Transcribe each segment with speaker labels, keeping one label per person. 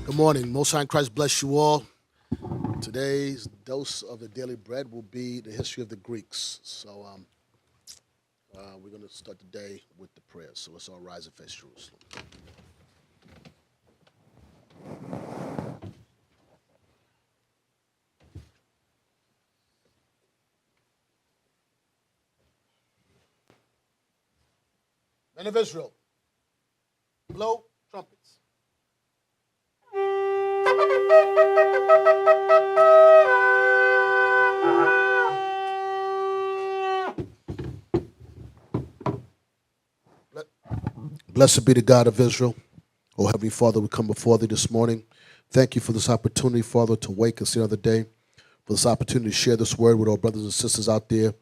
Speaker 1: Good morning. Most High in Christ bless you all. Today's dose of the daily bread will be the history of the Greeks. We're going to start the day with the prayers. So let's all rise and face Jerusalem. Men of Israel, blow trumpets. Blessed be the God of Israel. Oh, Heavenly Father, we come before thee this morning. Thank you for this opportunity, Father, to wake us another day, for this opportunity to share this word with our brothers and sisters out there.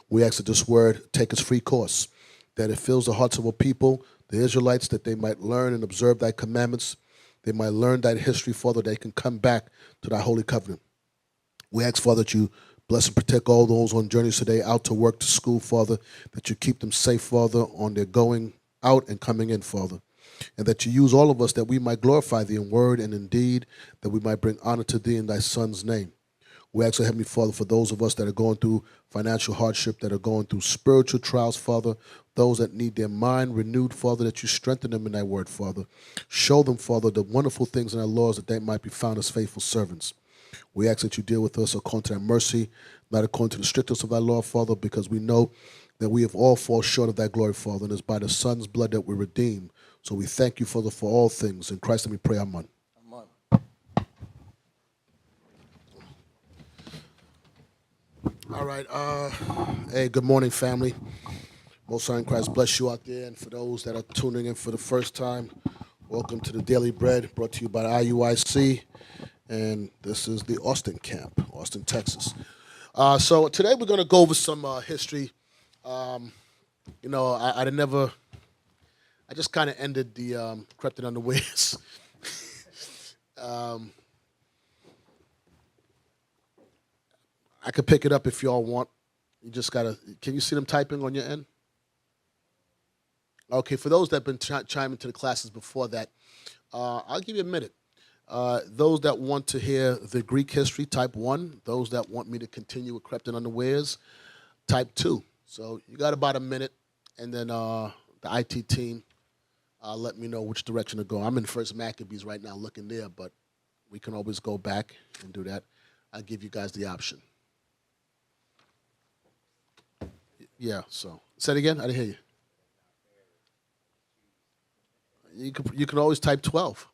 Speaker 1: We ask that this word take its free course, that it fills the hearts of our people, the Israelites, that they might learn and observe thy commandments. They might learn thy history, Father, they can come back to thy holy covenant. We ask, Father, that you bless and protect all those on journeys today, out to work, to school, Father, that you keep them safe, Father, on their going out and coming in, Father, and that you use all of us that we might glorify thee in word and in deed, that we might bring honor to thee in thy Son's name. We ask, Heavenly Father, for those of us that are going through financial hardship, that are going through spiritual trials, Father, those that need their mind renewed, Father, that you strengthen them in thy word, Father. Show them, Father, the wonderful things in our laws, that they might be found as faithful servants. We ask that you deal with us according to thy mercy, not according to the strictness of thy law, Father, because we know that we have all fallen short of thy glory, Father, and it's by the Son's blood that we're redeemed. So we thank you, Father, for all things. In Christ, let me pray, amen. All right. Hey, good morning, family. Most High in Christ bless you out there. And for those that are tuning in for the first time, welcome to the Daily Bread, brought to you by the IUIC. And this is the Austin camp, Austin, Texas. So today we're going to go over some history. I just kind of ended the crept it unawares. I could pick it up if y'all want. You just got to, can you see them typing on your end? Okay, for those that have been chiming to the classes before that, I'll give you a minute. Those that want to hear the Greek history, type 1. Those that want me to continue with Crept in Unawares, type 2. So you got about a minute, and then the IT team let me know which direction to go. I'm in First Maccabees right now looking there, but we can always go back and do that. I'll give you guys the option. Yeah, so. Say it again? I didn't hear you. You can always type 12.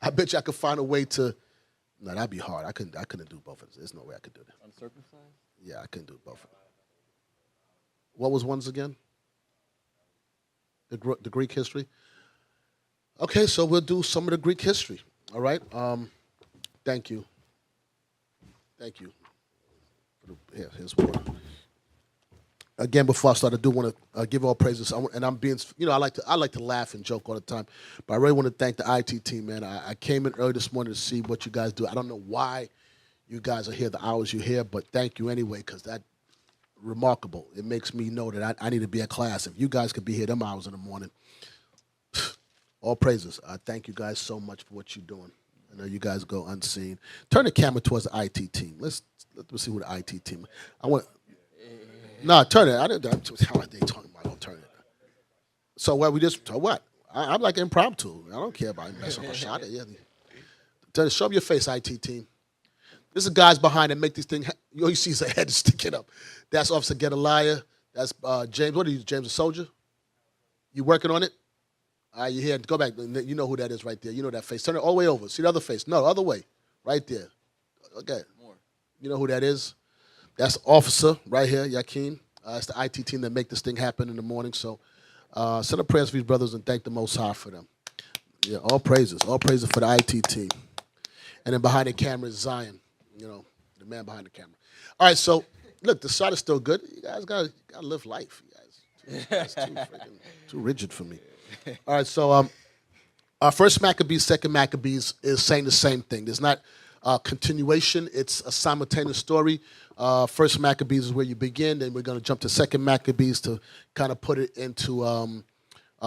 Speaker 1: I bet you I could find a way to. No, that'd be hard. I couldn't do both of them. There's no way I could do that.
Speaker 2: Uncircumcised?
Speaker 1: Yeah, I couldn't do both of them. What was ones again? The Greek history. Okay, so we'll do some of the Greek history. All right. Thank you. Thank you. Here's water. Again, before I start, I do want to give all praises, and I'm being, I like to laugh and joke all the time, but I really want to thank the IT team, man. I came in early this morning to see what you guys do. I don't know why you guys are here the hours you're here, but thank you anyway, because that's remarkable. It makes me know that I need to be at class. If you guys could be here them hours in the morning, all praises. I thank you guys so much for what you're doing. I know you guys go unseen. Turn the camera towards the IT team. Let's see who the IT team. I want. No, turn it. I didn't. How are they talking about? Don't turn it. So what? We just what? I'm like impromptu. I don't care about messing up a shot. Yeah. Show up your face, IT team. This is guys behind that make these things. You always see his head sticking up. That's Officer Gedaliah. That's James. What are you, James, a soldier? You working on it? All right, you here. Go back. You know who that is right there. You know that face. Turn it all the way over. See the other face. No, other way. Right there. Okay. More. You know who that is? That's Officer right here, Yakin. It's the IT team that make this thing happen in the morning. So send up prayers for these brothers and thank the Most High for them. Yeah, all praises. All praises for the IT team. And then behind the camera is Zion, the man behind the camera. All right, so look, the shot is still good. You guys got to live life. You guys too rigid for me. All right, so First Maccabees, Second Maccabees is saying the same thing. There's not continuation. It's a simultaneous story. First Maccabees is where you begin, then we're going to jump to Second Maccabees to kind of put it into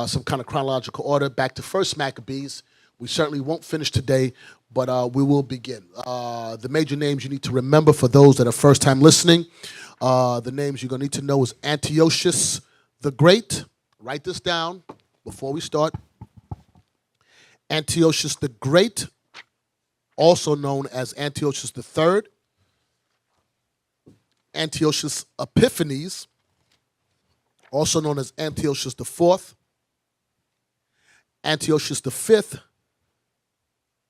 Speaker 1: some kind of chronological order. Back to First Maccabees. We certainly won't finish today, but we will begin. The major names you need to remember for those that are first time listening, the names you're going to need to know is Antiochus the Great. Write this down before we start. Antiochus the Great, also known as Antiochus the Third. Antiochus Epiphanes, also known as Antiochus the Fourth. Antiochus the Fifth,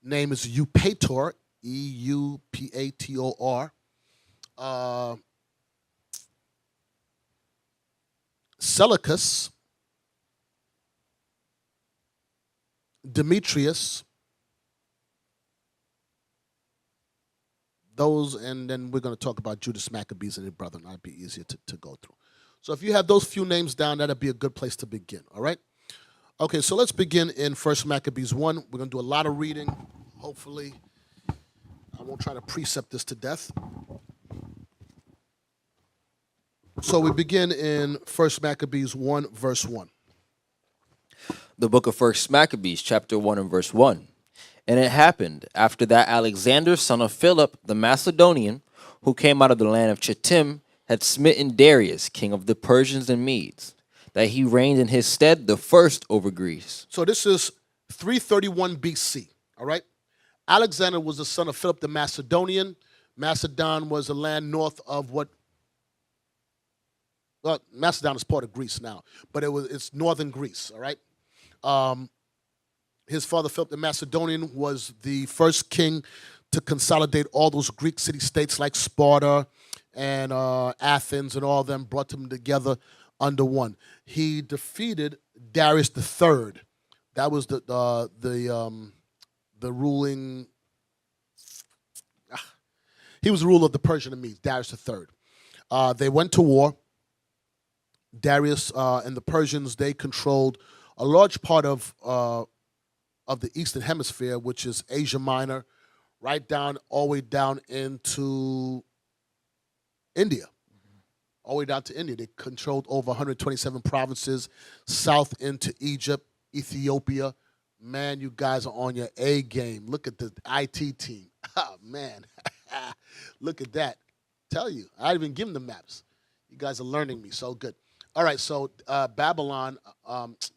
Speaker 1: name is Eupator, Eupator. Seleucus, Demetrius, those, and then we're going to talk about Judas Maccabees and his brother, and that'd be easier to go through. So if you have those few names down, that'd be a good place to begin, all right? Okay, so let's begin in 1 Maccabees 1. We're going to do a lot of reading. Hopefully, I won't try to precept this to death. So we begin in 1 Maccabees 1, verse 1.
Speaker 2: The book of 1 Maccabees, chapter 1 and verse 1. And it happened, after that Alexander, son of Philip, the Macedonian, who came out of the land of Chittim, had smitten Darius, king of the Persians and Medes, that he reigned in his stead the first over Greece.
Speaker 1: So this is 331 BC, all right? Alexander was the son of Philip the Macedonian. Macedon was a land north of what, well, Macedon is part of Greece now, but it's northern Greece, all right? His father, Philip the Macedonian, was the first king to consolidate all those Greek city-states like Sparta and Athens and all of them, brought them together under one. He defeated Darius III. That was the ruling. He was the ruler of the Persian and Medes, Darius III. They went to war. Darius and the Persians, they controlled a large part of the Eastern Hemisphere, which is Asia Minor, right down, all the way down into India. All the way down to India. They controlled over 127 provinces, south into Egypt, Ethiopia. Man, you guys are on your A game. Look at the IT team. Oh, man. Look at that. Tell you, I didn't even give them the maps. You guys are learning me so good. All right, so Babylon,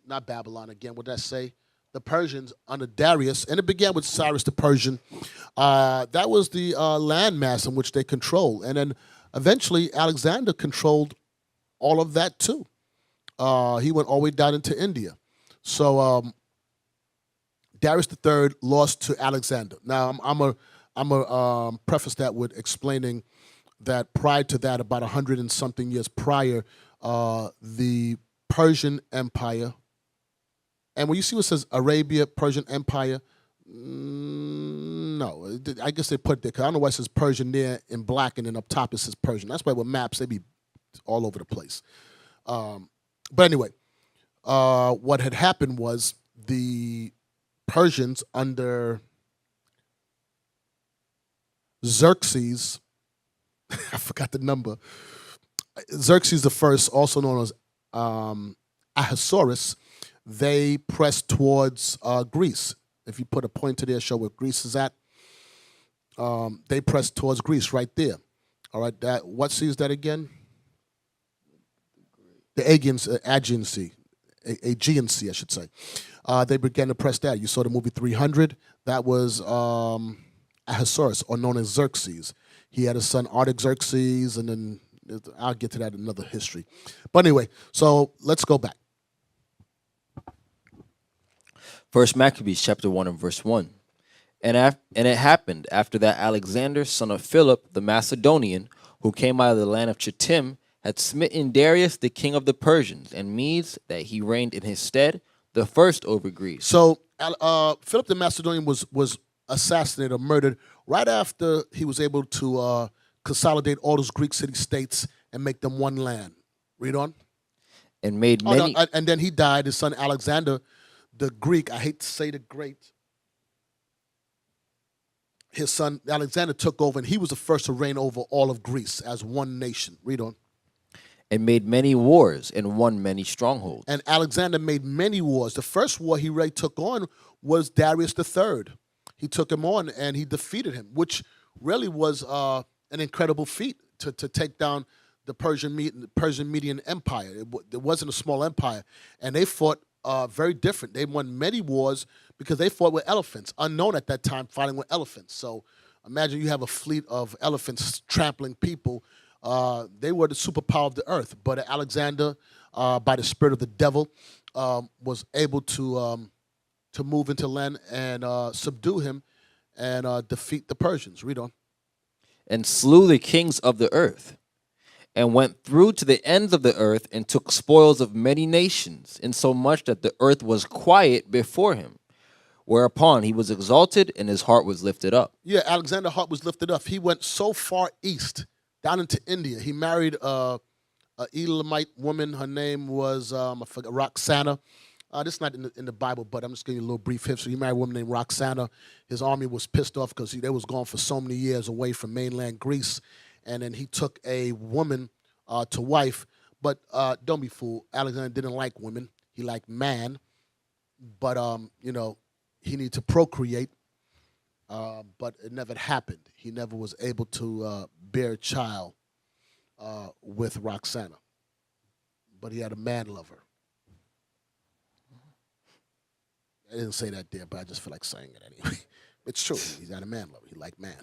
Speaker 1: not Babylon again, what did I say? The Persians under Darius, and it began with Cyrus the Persian. That was the landmass in which they controlled. And then eventually Alexander controlled all of that too. He went all the way down into India. So Darius III lost to Alexander. Now I'm a preface that with explaining that prior to that, about 100 and something years prior, the Persian Empire, and when you see what says Arabia, Persian Empire, no, I guess they put it there, because I don't know why it says Persian there in black, and then up top it says Persian. That's why with maps, they be all over the place. But anyway, what had happened was the Persians under Xerxes, I forgot the number, Xerxes the First, also known as Ahasuerus, they pressed towards Greece. If you put a pointer there, show where Greece is at. They pressed towards Greece right there. All right, that, what sea is that again? The Aegean Sea, I should say. They began to press that. You saw the movie 300. That was Ahasuerus, or known as Xerxes. He had a son Artaxerxes, and then I'll get to that in another history. But anyway, so let's go back.
Speaker 2: 1 Maccabees, chapter 1 and verse 1. And it happened, after that Alexander, son of Philip, the Macedonian, who came out of the land of Chittim, had smitten Darius, the king of the Persians and Medes, that he reigned in his stead, the first over Greece.
Speaker 1: So Philip the Macedonian was assassinated or murdered right after he was able to consolidate all those Greek city-states and make them one land. Read on.
Speaker 2: And made many...
Speaker 1: and then he died. His son Alexander, the Greek, I hate to say the great, his son Alexander took over, and he was the first to reign over all of Greece as one nation. Read on.
Speaker 2: and made many wars and won many strongholds.
Speaker 1: And Alexander made many wars. The first war he really took on was Darius III. He took him on and he defeated him, which really was an incredible feat to take down the Persian Median Empire. It wasn't a small empire, and they fought very different. They won many wars because they fought with elephants, unknown at that time, fighting with elephants. So imagine you have a fleet of elephants trampling people. They were the superpower of the earth. But Alexander, by the spirit of the devil, was able to move into land and subdue him and defeat the Persians. Read on.
Speaker 2: And slew the kings of the earth, and went through to the ends of the earth, and took spoils of many nations, insomuch that the earth was quiet before him. Whereupon he was exalted, and his heart was lifted up.
Speaker 1: Yeah, Alexander's heart was lifted up. He went so far east, down into India. He married a Elamite woman. Her name was I forget, Roxana. This is not in the Bible, but I'm just giving you a little brief history. He married a woman named Roxana. His army was pissed off because they was gone for so many years away from mainland Greece. And then he took a woman to wife. But don't be fooled. Alexander didn't like women. He liked man. But, he needed to procreate. But it never happened. He never was able to bear a child with Roxana. But he had a man lover. I didn't say that there, but I just feel like saying it anyway. It's true. He's not a man lover. He liked man.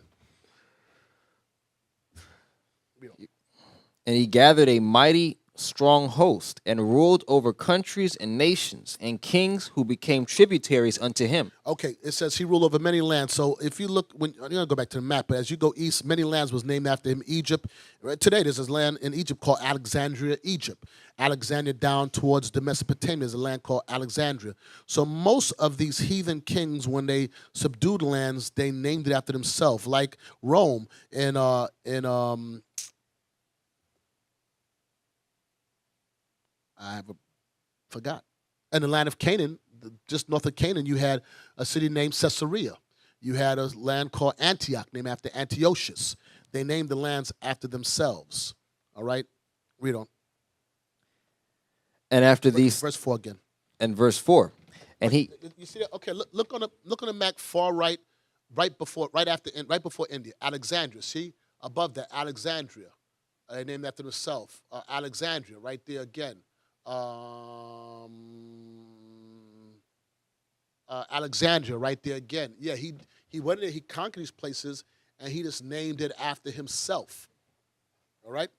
Speaker 2: And he gathered a mighty strong host, and ruled over countries and nations and kings who became tributaries unto him.
Speaker 1: Okay, it says he ruled over many lands. So if you look, I'm going to go back to the map, but as you go east, many lands was named after him. Egypt. Today, there's this land in Egypt called Alexandria, Egypt. Alexandria down towards the Mesopotamia, there's a land called Alexandria. So most of these heathen kings, when they subdued lands, they named it after themselves, like Rome forgot. In the land of Canaan, just north of Canaan, you had a city named Caesarea. You had a land called Antioch, named after Antiochus. They named the lands after themselves. All right? Read on.
Speaker 2: And after these,
Speaker 1: verse 4 again.
Speaker 2: And verse 4. And he,
Speaker 1: you see that? Okay, look on the map far right, right before India. Alexandria. See? Above that, Alexandria. They named after themselves. Alexandria, right there again. Alexandria, right there again. Yeah, he went there, he conquered these places, and he just named it after himself. All right?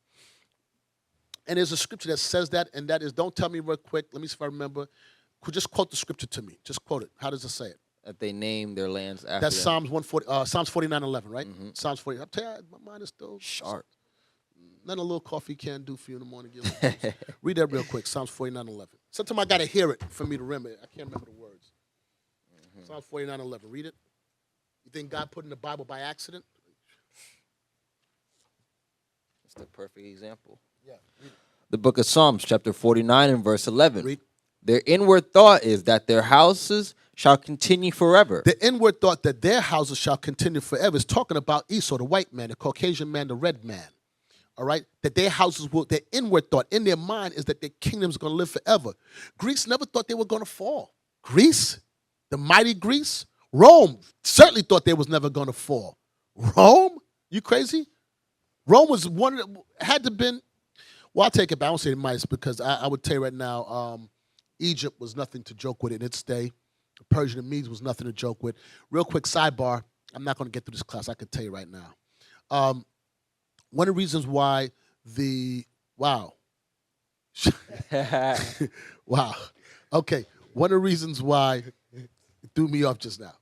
Speaker 1: And there's a scripture that says that, and that is, don't tell me real quick, let me see if I remember. Just quote the scripture to me. Just quote it. How does it say it?
Speaker 2: that they named their lands after
Speaker 1: That's
Speaker 2: them.
Speaker 1: Psalms 140, Psalms 49:11, right?
Speaker 2: Mm-hmm.
Speaker 1: Psalms 40. I'm telling you, my mind is still
Speaker 2: Sharp.
Speaker 1: Nothing a little coffee can do for you in the morning. Read that real quick. Psalms 49:11. Sometimes I gotta hear it for me to remember it. I can't remember the words. Psalms 49:11. Read it. You think God put in the Bible by accident?
Speaker 2: That's the perfect example.
Speaker 1: Yeah. Read it.
Speaker 2: The book of Psalms, chapter 49 and verse 11.
Speaker 1: Read.
Speaker 2: Their inward thought is that their houses shall continue forever.
Speaker 1: The inward thought that their houses shall continue forever is talking about Esau, the white man, the Caucasian man, the red man. All right? That their houses will, their inward thought in their mind is that their kingdom's going to live forever. Greece never thought they were going to fall. Greece, the mighty Greece, Rome certainly thought they was never going to fall. Rome? You crazy? Rome was one that had to been, well, I'll take it back. I won't say the mightiest because I would tell you right now, Egypt was nothing to joke with in its day. The Persian and Medes was nothing to joke with. Real quick sidebar. I'm not going to get through this class. I can tell you right now. One of the reasons why wow. Okay. One of the reasons why it threw me off just now.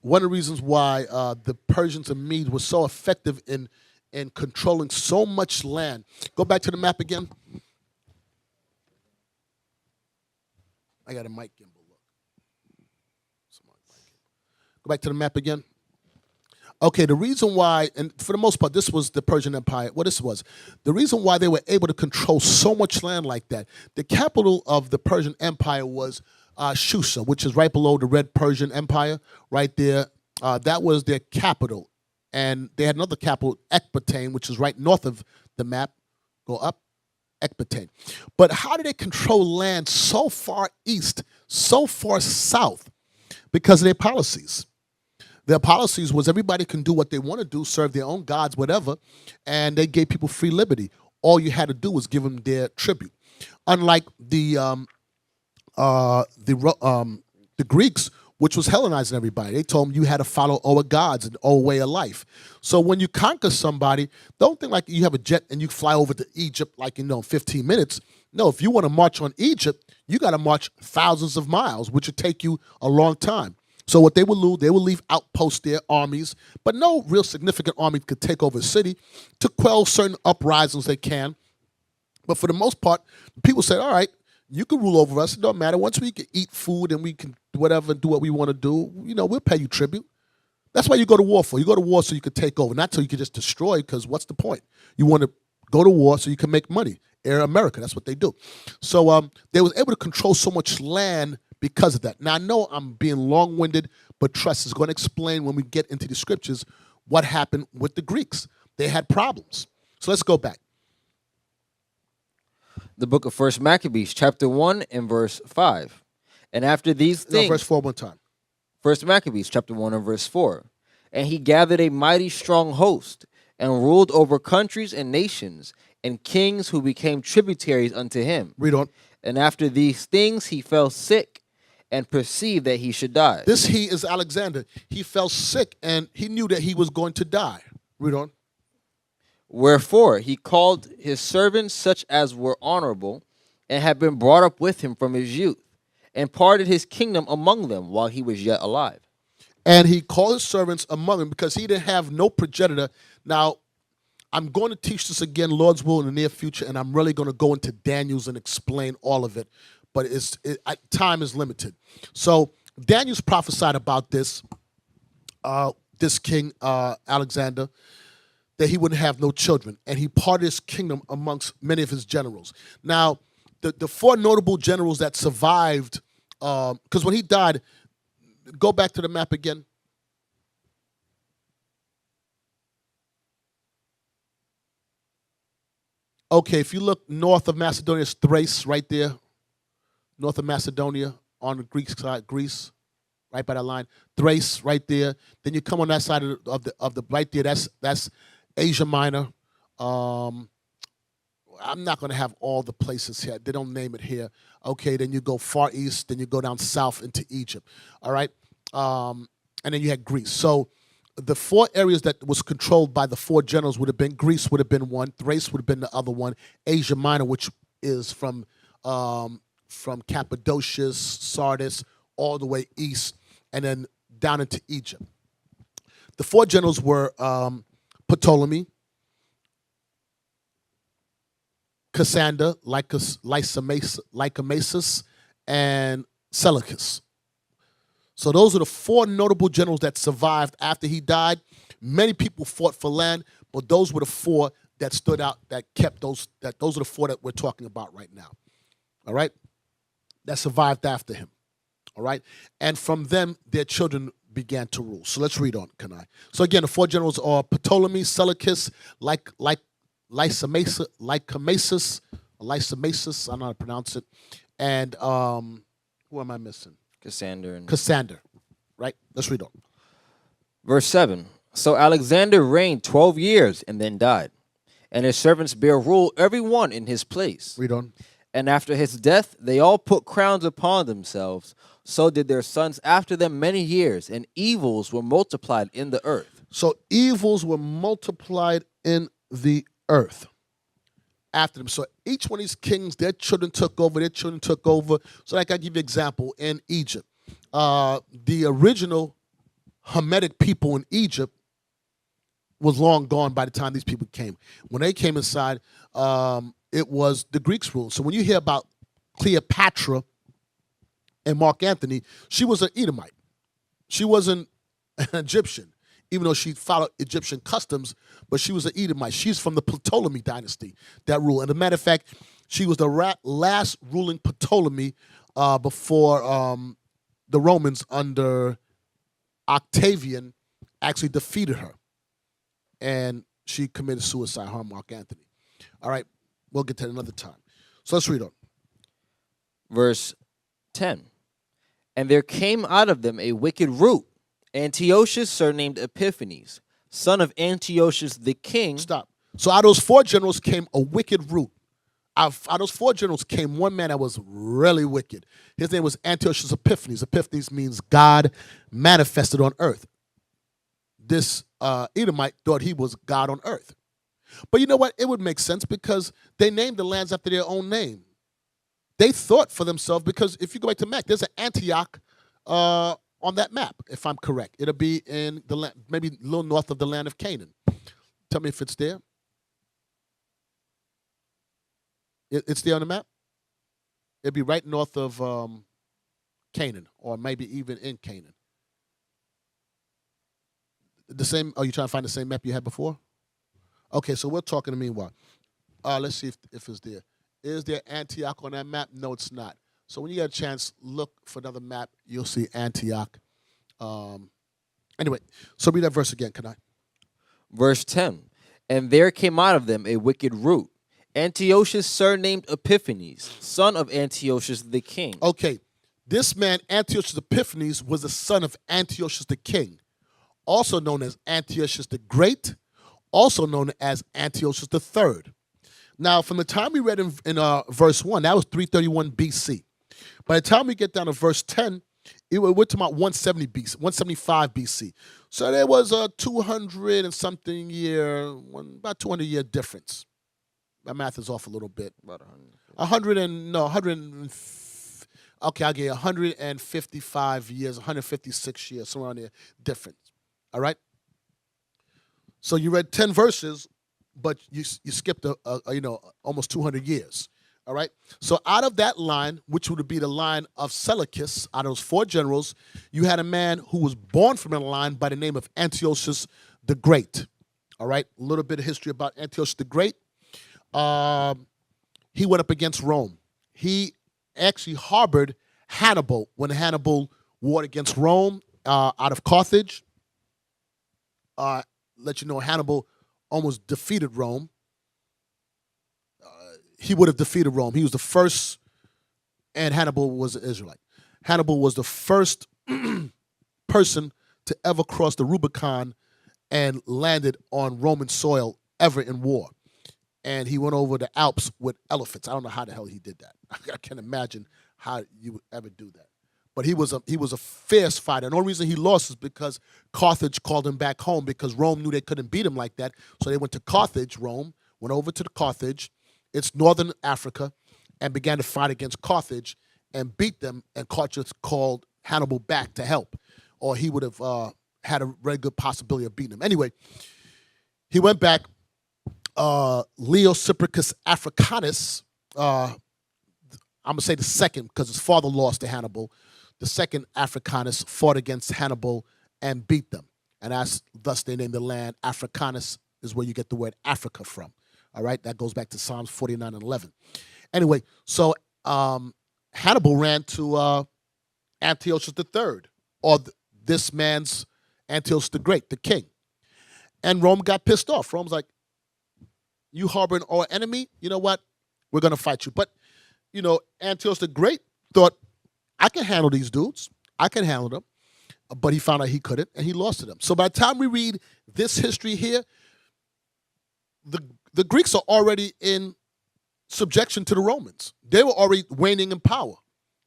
Speaker 1: One of the reasons why the Persians and Medes were so effective in controlling so much land. Go back to the map again. I got a mic gimbal. Look. Go back to the map again. Okay, the reason why, and for the most part, this was the Persian Empire. Well, this was. The reason why they were able to control so much land like that, the capital of the Persian Empire was Susa, which is right below the Red Persian Empire, right there. That was their capital. And they had another capital, Ecbatane, which is right north of the map. Go up. Ecbatane. But how did they control land so far east, so far south? Because of their policies. Their policies was everybody can do what they want to do, serve their own gods, whatever, and they gave people free liberty. All you had to do was give them their tribute. Unlike the Greeks, which was Hellenizing everybody. They told them you had to follow our gods and our way of life. So when you conquer somebody, don't think like you have a jet and you fly over to Egypt like 15 minutes. No, if you want to march on Egypt, you got to march thousands of miles, which would take you a long time. So what they would do, they would leave outposts there, armies, but no real significant army could take over a city to quell certain uprisings they can. But for the most part, people said, all right, you can rule over us. It don't matter. Once we can eat food and we can whatever, do what we want to do, we'll pay you tribute. That's why you go to war for. You go to war so you can take over, not so you can just destroy, because what's the point? You want to go to war so you can make money. Air America, that's what they do. So they was able to control so much land because of that. Now, I know I'm being long-winded, but trust is going to explain when we get into the scriptures what happened with the Greeks. They had problems. So let's go back.
Speaker 2: The book of 1 Maccabees, chapter 1 and verse 5. And after these things...
Speaker 1: No, verse 4 one time.
Speaker 2: 1 Maccabees, chapter 1 and verse 4. And he gathered a mighty strong host, and ruled over countries and nations, and kings who became tributaries unto him.
Speaker 1: Read on.
Speaker 2: And after these things he fell sick, and perceived that he should die.
Speaker 1: This he is Alexander. He fell sick, and he knew that he was going to die. Read on.
Speaker 2: Wherefore he called his servants such as were honorable, and had been brought up with him from his youth, and parted his kingdom among them while he was yet alive.
Speaker 1: And he called his servants among them because he didn't have no progenitor. Now, I'm going to teach this again, Lord's will, in the near future, and I'm really going to go into Daniel's and explain all of it. But time is limited. So Daniel's prophesied about this king, Alexander, that he wouldn't have no children. And he parted his kingdom amongst many of his generals. Now, the four notable generals that survived, because when he died, go back to the map again. Okay, if you look north of Macedonia, it's Thrace right there. North of Macedonia, on the Greek side, Greece, right by that line. Thrace right there. Then you come on that side of the right there. That's Asia Minor. I'm not going to have all the places here. They don't name it here. Okay, then you go far east. Then you go down south into Egypt. All right, and then you had Greece. So the four areas that was controlled by the four generals would have been Greece would have been one, Thrace would have been the other one, Asia Minor, which is from Cappadocia, Sardis, all the way east, and then down into Egypt. The four generals were Ptolemy, Cassander, Lycomesus, and Seleucus. So those are the four notable generals that survived after he died. Many people fought for land, but those were the four that stood out, that kept those are the four that we're talking about right now. All right? That survived after him. All right? And from them, their children began to rule. So let's read on, Kani. So again, the four generals are Ptolemy, Seleucus, Lycomesus, I don't know how to pronounce it, and who am I missing? Cassander, right? Let's read on.
Speaker 2: Verse 7. So Alexander reigned 12 years and then died, and his servants bare rule every one in his place.
Speaker 1: Read on.
Speaker 2: And after his death, they all put crowns upon themselves. So did their sons after them many years, and evils were multiplied in the earth.
Speaker 1: So evils were multiplied in the earth after them. So each one of these kings, their children took over. So like I give you an example, in Egypt, the original Hamitic people in Egypt was long gone by the time these people came. When they came inside, it was the Greeks' rule. So when you hear about Cleopatra and Mark Antony, she was an Edomite. She wasn't an Egyptian, even though she followed Egyptian customs, but she was an Edomite. She's from the Ptolemy dynasty that ruled. And as a matter of fact, she was the last ruling Ptolemy before the Romans under Octavian actually defeated her. And she committed suicide, harmed Mark Antony. All right. We'll get to that another time. So let's read on.
Speaker 2: Verse 10. And there came out of them a wicked root, Antiochus surnamed Epiphanes, son of Antiochus the king.
Speaker 1: Stop. So out of those 4 generals came a wicked root. Out of those 4 generals came one man that was really wicked. His name was Antiochus Epiphanes. Epiphanes means God manifested on earth. This Edomite thought he was God on earth. But you know what? It would make sense because they named the lands after their own name. They thought for themselves, because if you go back to map, there's an Antioch on that map, if I'm correct. It'll be in the land, maybe a little north of the land of Canaan. Tell me if it's there. It's there on the map? It'd be right north of Canaan, or maybe even in Canaan. The same, are you trying to find the same map you had before? Okay, so we're talking meanwhile. Let's see if it's there. Is there Antioch on that map? No, it's not. So when you get a chance, look for another map. You'll see Antioch. Anyway, so read that verse again, can I?
Speaker 2: Verse 10. And there came out of them a wicked root, Antiochus surnamed Epiphanes, son of Antiochus the king.
Speaker 1: Okay, this man, Antiochus Epiphanes, was the son of Antiochus the king, also known as Antiochus the Great, also known as Antiochus the Third. Now, from the time we read in verse 1, that was 331 BC. By the time we get down to verse 10, we're talking about 170 BC, 175 BC. So there was a 200 and something year, about 200 year difference. My math is off a little bit.
Speaker 2: About
Speaker 1: 100. Okay, I'll give you 155 years, 156 years, somewhere around there, difference. All right? So you read 10 verses, but you skipped almost 200 years. All right. So out of that line, which would be the line of Seleucus, out of those 4 generals, you had a man who was born from that line by the name of Antiochus the Great. All right. A little bit of history about Antiochus the Great. He went up against Rome. He actually harbored Hannibal when Hannibal warred against Rome out of Carthage. Let you know, Hannibal almost defeated Rome. He would have defeated Rome. He was the first, and Hannibal was an Israelite. Hannibal was the first person to ever cross the Rubicon and landed on Roman soil ever in war. And he went over the Alps with elephants. I don't know how the hell he did that. I can't imagine how you would ever do that. But he was a fierce fighter. And the only reason he lost is because Carthage called him back home, because Rome knew they couldn't beat him like that. So they went to Carthage. Rome went over to the Carthage. It's northern Africa, and began to fight against Carthage and beat them, and Carthage called Hannibal back to help, or he would have had a very good possibility of beating him. Anyway, he went back. Leo Cypricus Africanus, I'm going to say the second because his father lost to Hannibal. The second Africanus fought against Hannibal and beat them. And thus they named the land Africanus, is where you get the word Africa from. All right, that goes back to Psalms 49 and 11. Anyway, so Hannibal ran to Antiochus III, or this man's Antiochus the Great, the king. And Rome got pissed off. Rome's like, you harboring our enemy? You know what? We're going to fight you. But, Antiochus the Great thought, I can handle these dudes. I can handle them. But he found out he couldn't, and he lost to them. So by the time we read this history here, the Greeks are already in subjection to the Romans. They were already waning in power.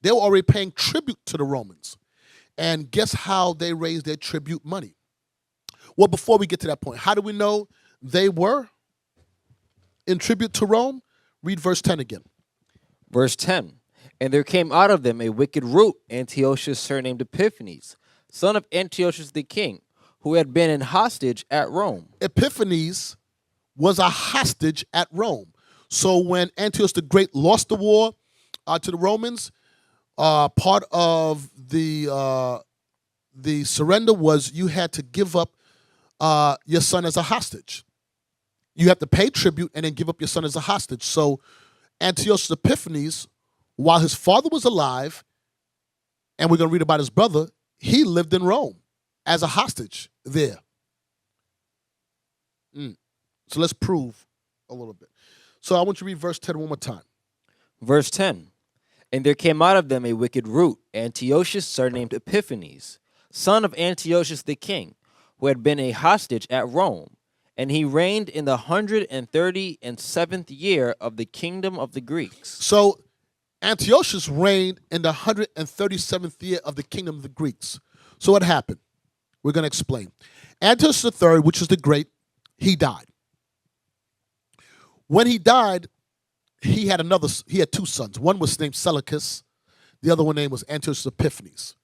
Speaker 1: They were already paying tribute to the Romans. And guess how they raised their tribute money? Well, before we get to that point, how do we know they were in tribute to Rome? Read verse 10 again.
Speaker 2: Verse 10. And there came out of them a wicked root, Antiochus surnamed Epiphanes, son of Antiochus the king, who had been in hostage at Rome.
Speaker 1: Epiphanes was a hostage at Rome. So when Antiochus the Great lost the war to the Romans, part of the surrender was you had to give up your son as a hostage. You have to pay tribute and then give up your son as a hostage. So Antiochus Epiphanes, while his father was alive, and we're going to read about his brother, he lived in Rome as a hostage there. So let's prove a little bit. So I want you to read verse 10 one more time.
Speaker 2: Verse 10. And there came out of them a wicked root, Antiochus, surnamed Epiphanes, son of Antiochus the king, who had been a hostage at Rome. And he reigned in the 137th year of the kingdom of the Greeks.
Speaker 1: So Antiochus reigned in the 137th year of the kingdom of the Greeks. So what happened? We're going to explain. Antiochus III, which is the great, he died. When he died, he had two sons. One was named Seleucus. The other one name was Antiochus Epiphanes.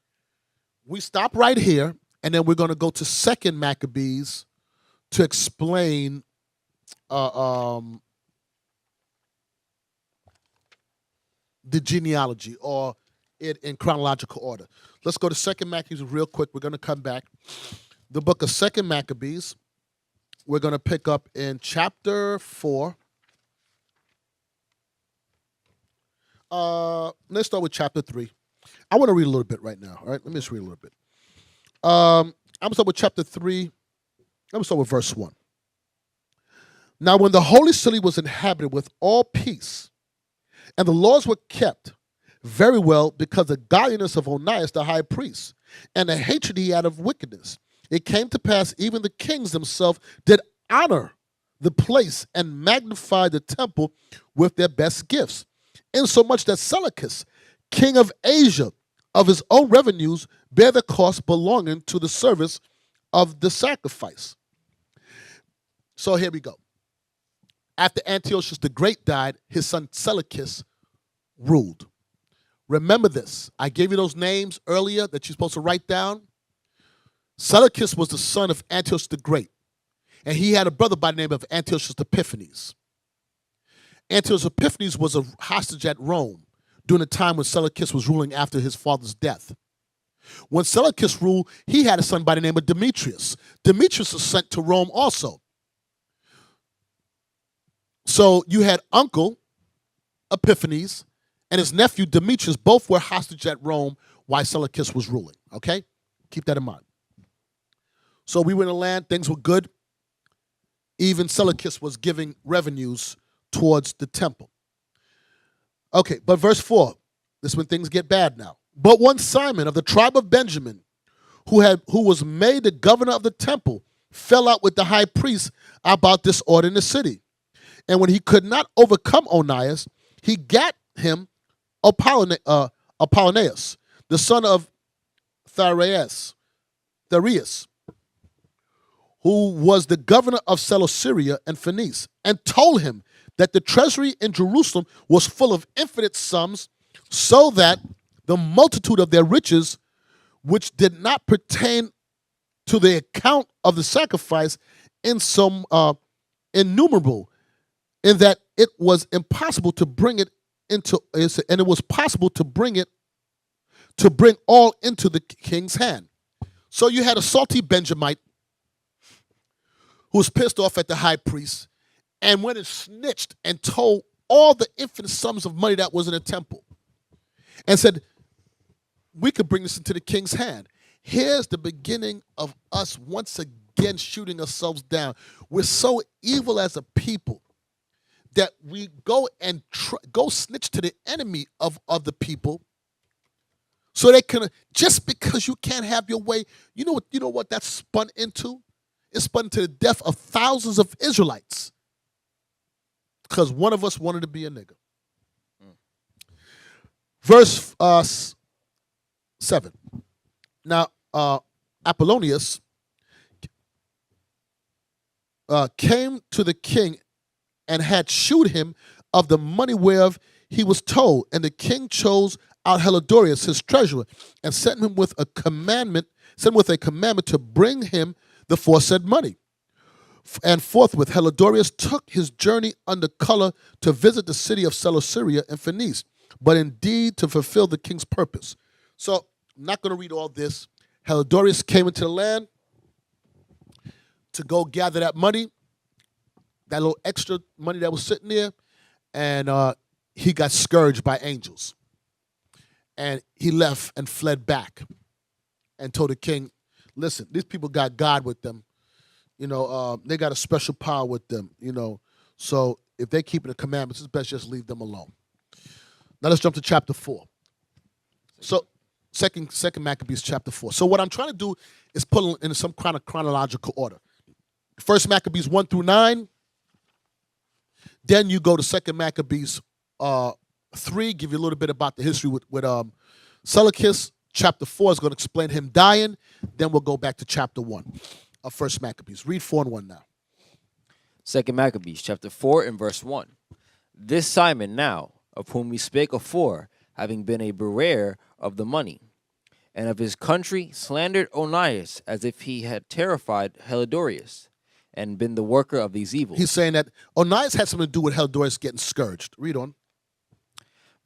Speaker 1: We stop right here, and then we're going to go to 2 Maccabees to explain the genealogy, or it in chronological order. Let's go to 2 Maccabees real quick. We're going to come back. The book of 2 Maccabees, we're going to pick up in chapter 4. Let's start with chapter 3. I want to read a little bit right now. All right, let me just read a little bit. I'm going to start with chapter 3. Let me start with verse 1. Now, when the holy city was inhabited with all peace, and the laws were kept very well because of the godliness of Onias the high priest, and the hatred he had of wickedness, it came to pass even the kings themselves did honor the place and magnify the temple with their best gifts, insomuch that Seleucus, king of Asia, of his own revenues, bare the cost belonging to the service of the sacrifice. So here we go. After Antiochus the Great died, his son Seleucus ruled. Remember this. I gave you those names earlier that you're supposed to write down. Seleucus was the son of Antiochus the Great, and he had a brother by the name of Antiochus Epiphanes. Antiochus Epiphanes was a hostage at Rome during the time when Seleucus was ruling after his father's death. When Seleucus ruled, he had a son by the name of Demetrius. Demetrius was sent to Rome also. So you had uncle Epiphanes and his nephew Demetrius, both were hostage at Rome while Seleucus was ruling, okay? Keep that in mind. So we were in the land, things were good. Even Seleucus was giving revenues towards the temple. Okay, but verse 4, this is when things get bad now. But one Simon of the tribe of Benjamin, who was made the governor of the temple, fell out with the high priest about this order in the city. And when he could not overcome Onias, he gat him Apollonius, the son of Tharius, who was the governor of Celesyria and Phoenice, and told him that the treasury in Jerusalem was full of infinite sums, so that the multitude of their riches, which did not pertain to the account of the sacrifice, in some innumerable, in that it was impossible to bring it into, and it was possible to bring all into the king's hand. So you had a salty Benjamite who was pissed off at the high priest and went and snitched and told all the infinite sums of money that was in the temple and said, we could bring this into the king's hand. Here's the beginning of us once again shooting ourselves down. We're so evil as a people that we go and go snitch to the enemy of the people, so they can, just because you can't have your way. You know what that's spun into? It's spun into the death of thousands of Israelites because one of us wanted to be a nigger. Verse 7. Now, Apollonius came to the king and had shewed him of the money whereof he was told. And the king chose out Helidorius, his treasurer, and sent him with a commandment to bring him the foresaid money. And forthwith Helidorius took his journey under color to visit the city of Celesyria and Phoenice, but indeed to fulfill the king's purpose. So I'm not going to read all this. Helidorius came into the land to go gather that money, that little extra money that was sitting there, and he got scourged by angels. And he left and fled back and told the king, listen, these people got God with them. They got a special power with them, So if they're keeping the commandments, it's best just leave them alone. Now let's jump to chapter 4. So second Maccabees chapter 4. So what I'm trying to do is put in some kind of chronological order. First Maccabees 1 through 9. Then you go to Second Maccabees 3, give you a little bit about the history with Seleucus. Chapter 4 is going to explain him dying. Then we'll go back to chapter 1 of First Maccabees. Read 4 and 1 now.
Speaker 2: Second Maccabees chapter 4 and verse 1. This Simon now, of whom we spake afore, having been a bearer of the money, and of his country slandered Onias as if he had terrified Helidorius, and been the worker of these evils.
Speaker 1: He's saying that Onias had something to do with Helidorius getting scourged. Read on.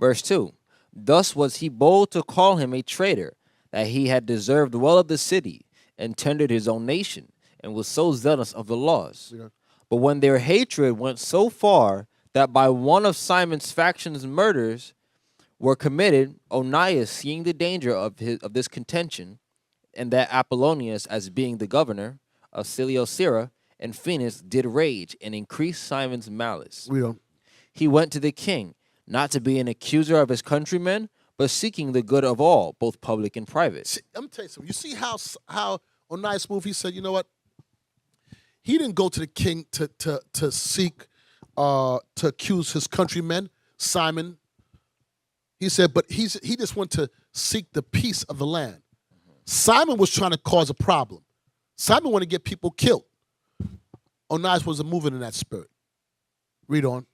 Speaker 2: Verse 2. Thus was he bold to call him a traitor, that he had deserved well of the city, and tendered his own nation, and was so zealous of the laws.
Speaker 1: Read on.
Speaker 2: But when their hatred went so far that by one of Simon's factions murders were committed, Onias, seeing the danger of this contention, and that Apollonius, as being the governor of Ciliocera and Phoenix, did rage and increase Simon's malice.
Speaker 1: Read on.
Speaker 2: He went to the king, not to be an accuser of his countrymen, but seeking the good of all, both public and private.
Speaker 1: See, let me tell you something. You see how Onias moved? He said, you know what? He didn't go to the king to seek to accuse his countrymen, Simon. He said, but he just went to seek the peace of the land. Simon was trying to cause a problem. Simon wanted to get people killed. Onias wasn't moving in that spirit. Read on.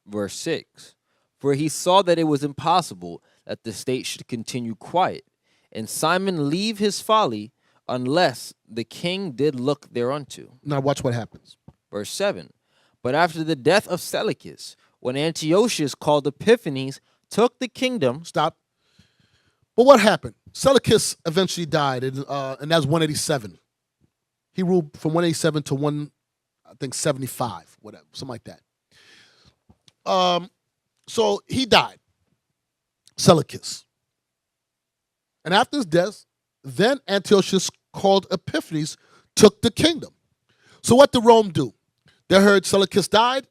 Speaker 2: Verse 6. For he saw that it was impossible that the state should continue quiet, and Simon leave his folly, unless the king did look thereunto.
Speaker 1: Now watch what happens.
Speaker 2: Verse 7. But after the death of Seleucus, when Antiochus called Epiphanes took the kingdom.
Speaker 1: Stop. But what happened? Seleucus eventually died, and that's 187. He ruled from 187 to 75, whatever, something like that. So he died, Seleucus. And after his death, then Antiochus called Epiphanes took the kingdom. So what did Rome do? They heard Seleucus died.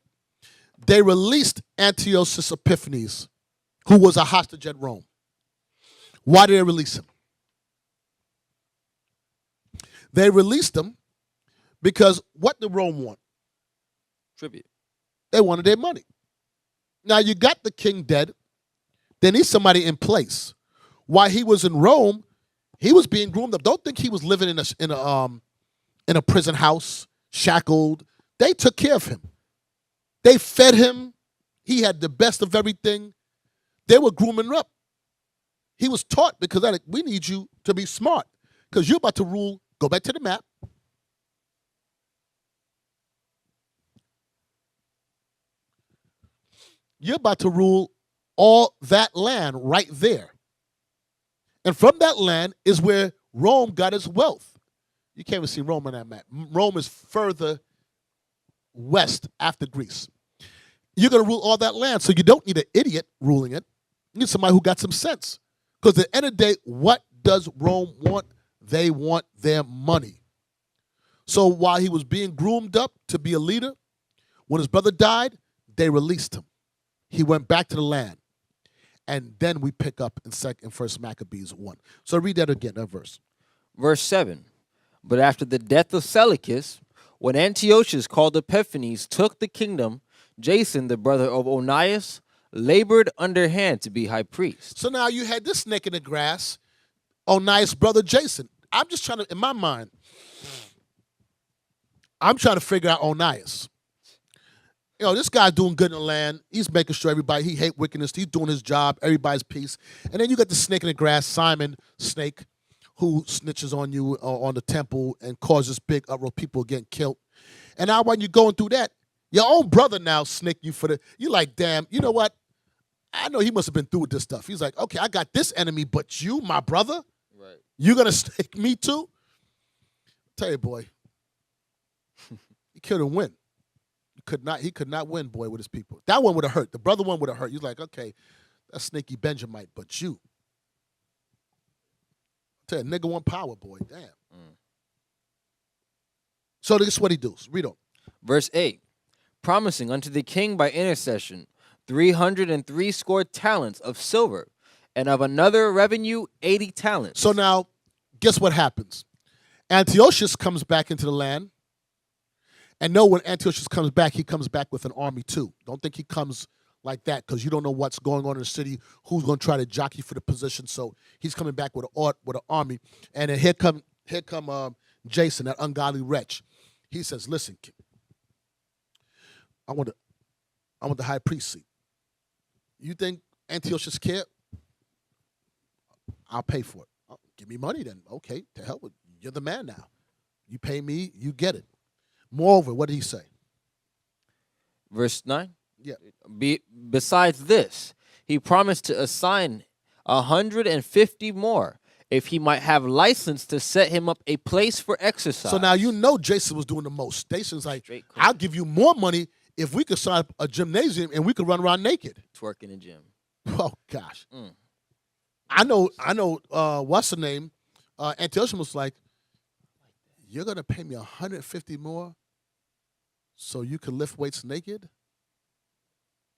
Speaker 1: They released Antiochus Epiphanes, who was a hostage at Rome. Why did they release him? They released him because what did Rome want?
Speaker 2: Tribute.
Speaker 1: They wanted their money. Now you got the king dead. They need somebody in place. While he was in Rome, he was being groomed up. Don't think he was living in a prison house, shackled. They took care of him. They fed him. He had the best of everything. They were grooming him up. He was taught because we need you to be smart because you're about to rule. Go back to the map. You're about to rule all that land right there. And from that land is where Rome got its wealth. You can't even see Rome on that map. Rome is further west after Greece. You're going to rule all that land, so you don't need an idiot ruling it. You need somebody who got some sense. Because at the end of the day, what does Rome want? They want their money. So while he was being groomed up to be a leader, when his brother died, they released him. He went back to the land. And then we pick up in First Maccabees 1. So read that again, that verse.
Speaker 2: Verse 7. But after the death of Seleucus, when Antiochus called Epiphanes took the kingdom, Jason, the brother of Onias, labored underhand to be high priest.
Speaker 1: So now you had this snake in the grass, Onias' brother Jason. I'm just trying to, in my mind, I'm trying to figure out Onias. You know, this guy's doing good in the land. He's making sure everybody, he hate wickedness. He's doing his job. Everybody's peace. And then you got the snake in the grass, Simon Snake, who snitches on you on the temple and causes big uproar, people getting killed. And now when you're going through that, your own brother now snake you for you're like, damn, you know what? I know he must have been through with this stuff. He's like, okay, I got this enemy, but you, my brother,
Speaker 2: Right.
Speaker 1: you're going to snake me too? Tell you, boy, he couldn't win. He could not win, boy, with his people. That one would have hurt. The brother one would have hurt. He's like, okay, that's Snaky Benjamite, but you. Tell you, nigga want power, boy. Damn. So this is what he does. Read on.
Speaker 2: Verse 8. promising unto the king by intercession 360 talents of silver, and of another revenue 80 talents.
Speaker 1: So now, guess what happens? Antiochus comes back into the land. And know when Antiochus comes back, he comes back with an army too. Don't think he comes like that because you don't know what's going on in the city, who's going to try to jockey for the position. So he's coming back with an army. And then here come Jason, that ungodly wretch. He says, "Listen, I want the high priest seat. You think Antiochus cared? I'll pay for it. Oh, give me money then. Okay, to hell with you. You're the man now. You pay me, you get it." Moreover, what did he say?
Speaker 2: Verse 9.
Speaker 1: Yeah.
Speaker 2: Besides this, he promised to assign 150 more if he might have license to set him up a place for exercise.
Speaker 1: So now you know Jason was doing the most. Jason's like,
Speaker 2: Straight cool.
Speaker 1: I'll give you more money if we could sign up a gymnasium and we could run around naked.
Speaker 2: Twerk in the gym.
Speaker 1: Oh gosh. I know what's the name? Antiochus was like, you're gonna pay me 150 more so you can lift weights naked?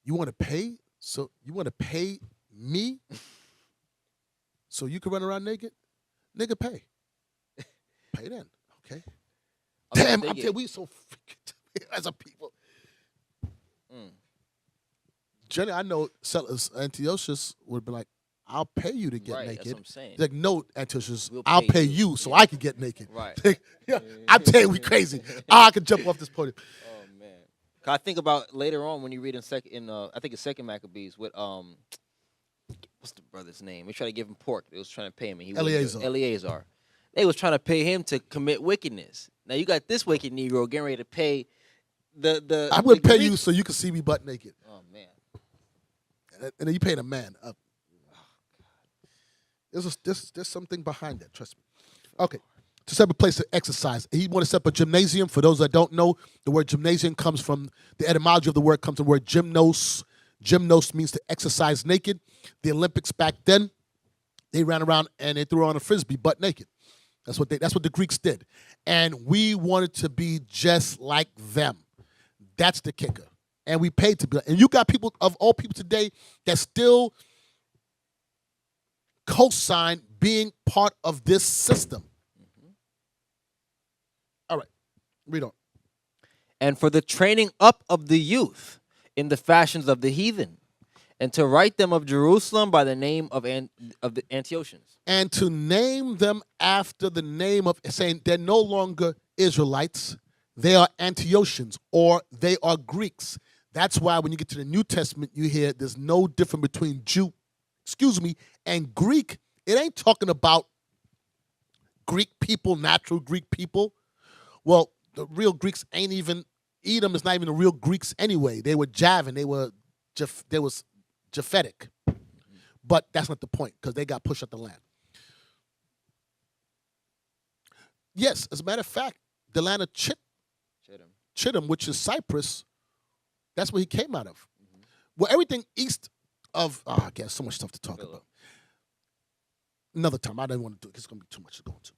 Speaker 1: You want to pay? So you want to pay me so you can run around naked? Nigga, pay. Pay then. Okay. Damn, I'm telling you, we so freaking as a people. Jenny, I know Antiochus would be like, I'll pay you to get naked.
Speaker 2: That's what I'm saying.
Speaker 1: He's like, no, Antiochus,
Speaker 2: We'll
Speaker 1: I'll pay
Speaker 2: you.
Speaker 1: you so I can get naked.
Speaker 2: Right.
Speaker 1: Yeah, I'm telling you, we crazy. I can jump off this podium.
Speaker 2: Oh man. I think about later on when you read in I think it's Second Maccabees with what's the brother's name? They tried to give him pork. They was trying to pay him. And he Eleazar. They was trying to pay him to commit wickedness. Now you got this wicked Negro getting ready to pay the.
Speaker 1: I would pay you so you could see me butt naked.
Speaker 2: Oh man.
Speaker 1: And then you paid a man up. There's something behind that. Trust me. Okay. To set up a place to exercise. He wanted to set up a gymnasium. For those that don't know, the word gymnasium comes from the etymology of the word comes from the word gymnos. Gymnos means to exercise naked. The Olympics back then, they ran around and they threw on a frisbee butt naked. That's what the Greeks did. And we wanted to be just like them. That's the kicker. And we paid to be. And you got people of all people today that still co-sign being part of this system. All right, read on.
Speaker 2: And for the training up of the youth in the fashions of the heathen, and to write them of Jerusalem by the name of the Antiochians.
Speaker 1: And to name them after the name of, saying they're no longer Israelites, they are Antiochians, or they are Greeks. That's why when you get to the New Testament, you hear there's no difference between Jew, and Greek. It ain't talking about Greek people, natural Greek people. Well, the real Greeks ain't even, Edom is not even the real Greeks anyway. They were Javan, they was Japhetic. But that's not the point, because they got pushed out the land. Yes, as a matter of fact, the land of Chittim, which is Cyprus, that's where he came out of. Well, everything east of, I guess so much stuff to talk about. Another time, I don't want to do it, it's going to be too much to go into.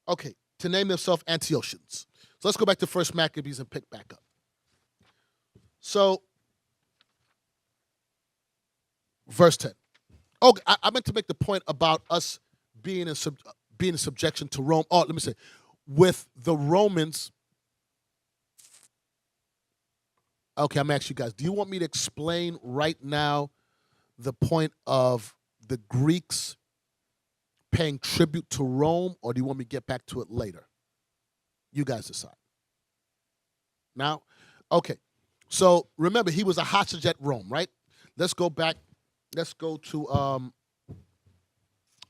Speaker 1: Okay, to name themselves Antiochians. So let's go back to 1 Maccabees and pick back up. So, verse 10. Oh, I meant to make the point about us being in subjection to Rome. Oh, let me say, with the Romans. Okay, I'm asking you guys, do you want me to explain right now the point of the Greeks paying tribute to Rome, or do you want me to get back to it later? You guys decide. Now, okay. So remember, he was a hostage at Rome, right? Let's go back. Let's go to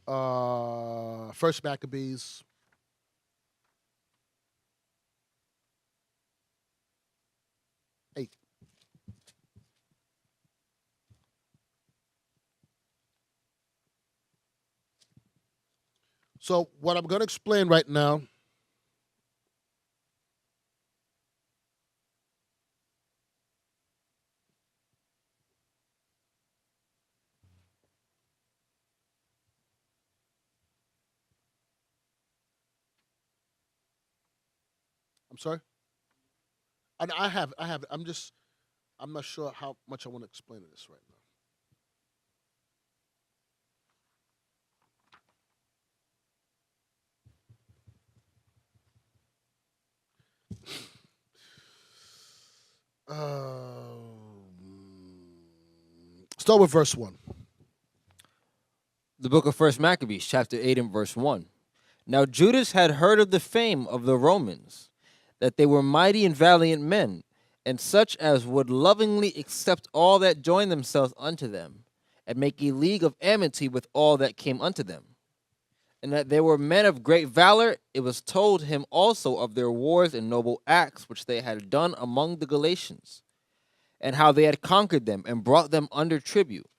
Speaker 1: 1 Maccabees. So what I'm going to explain right now, I'm sorry? And I have. I'm not sure how much I want to explain this right now. Start with verse 1.
Speaker 2: The book of First Maccabees, chapter 8 and verse 1. Now Judas had heard of the fame of the Romans, that they were mighty and valiant men, and such as would lovingly accept all that joined themselves unto them, and make a league of amity with all that came unto them. And that they were men of great valor, it was told him also of their wars and noble acts which they had done among the Galatians, and how they had conquered them and brought them under tribute,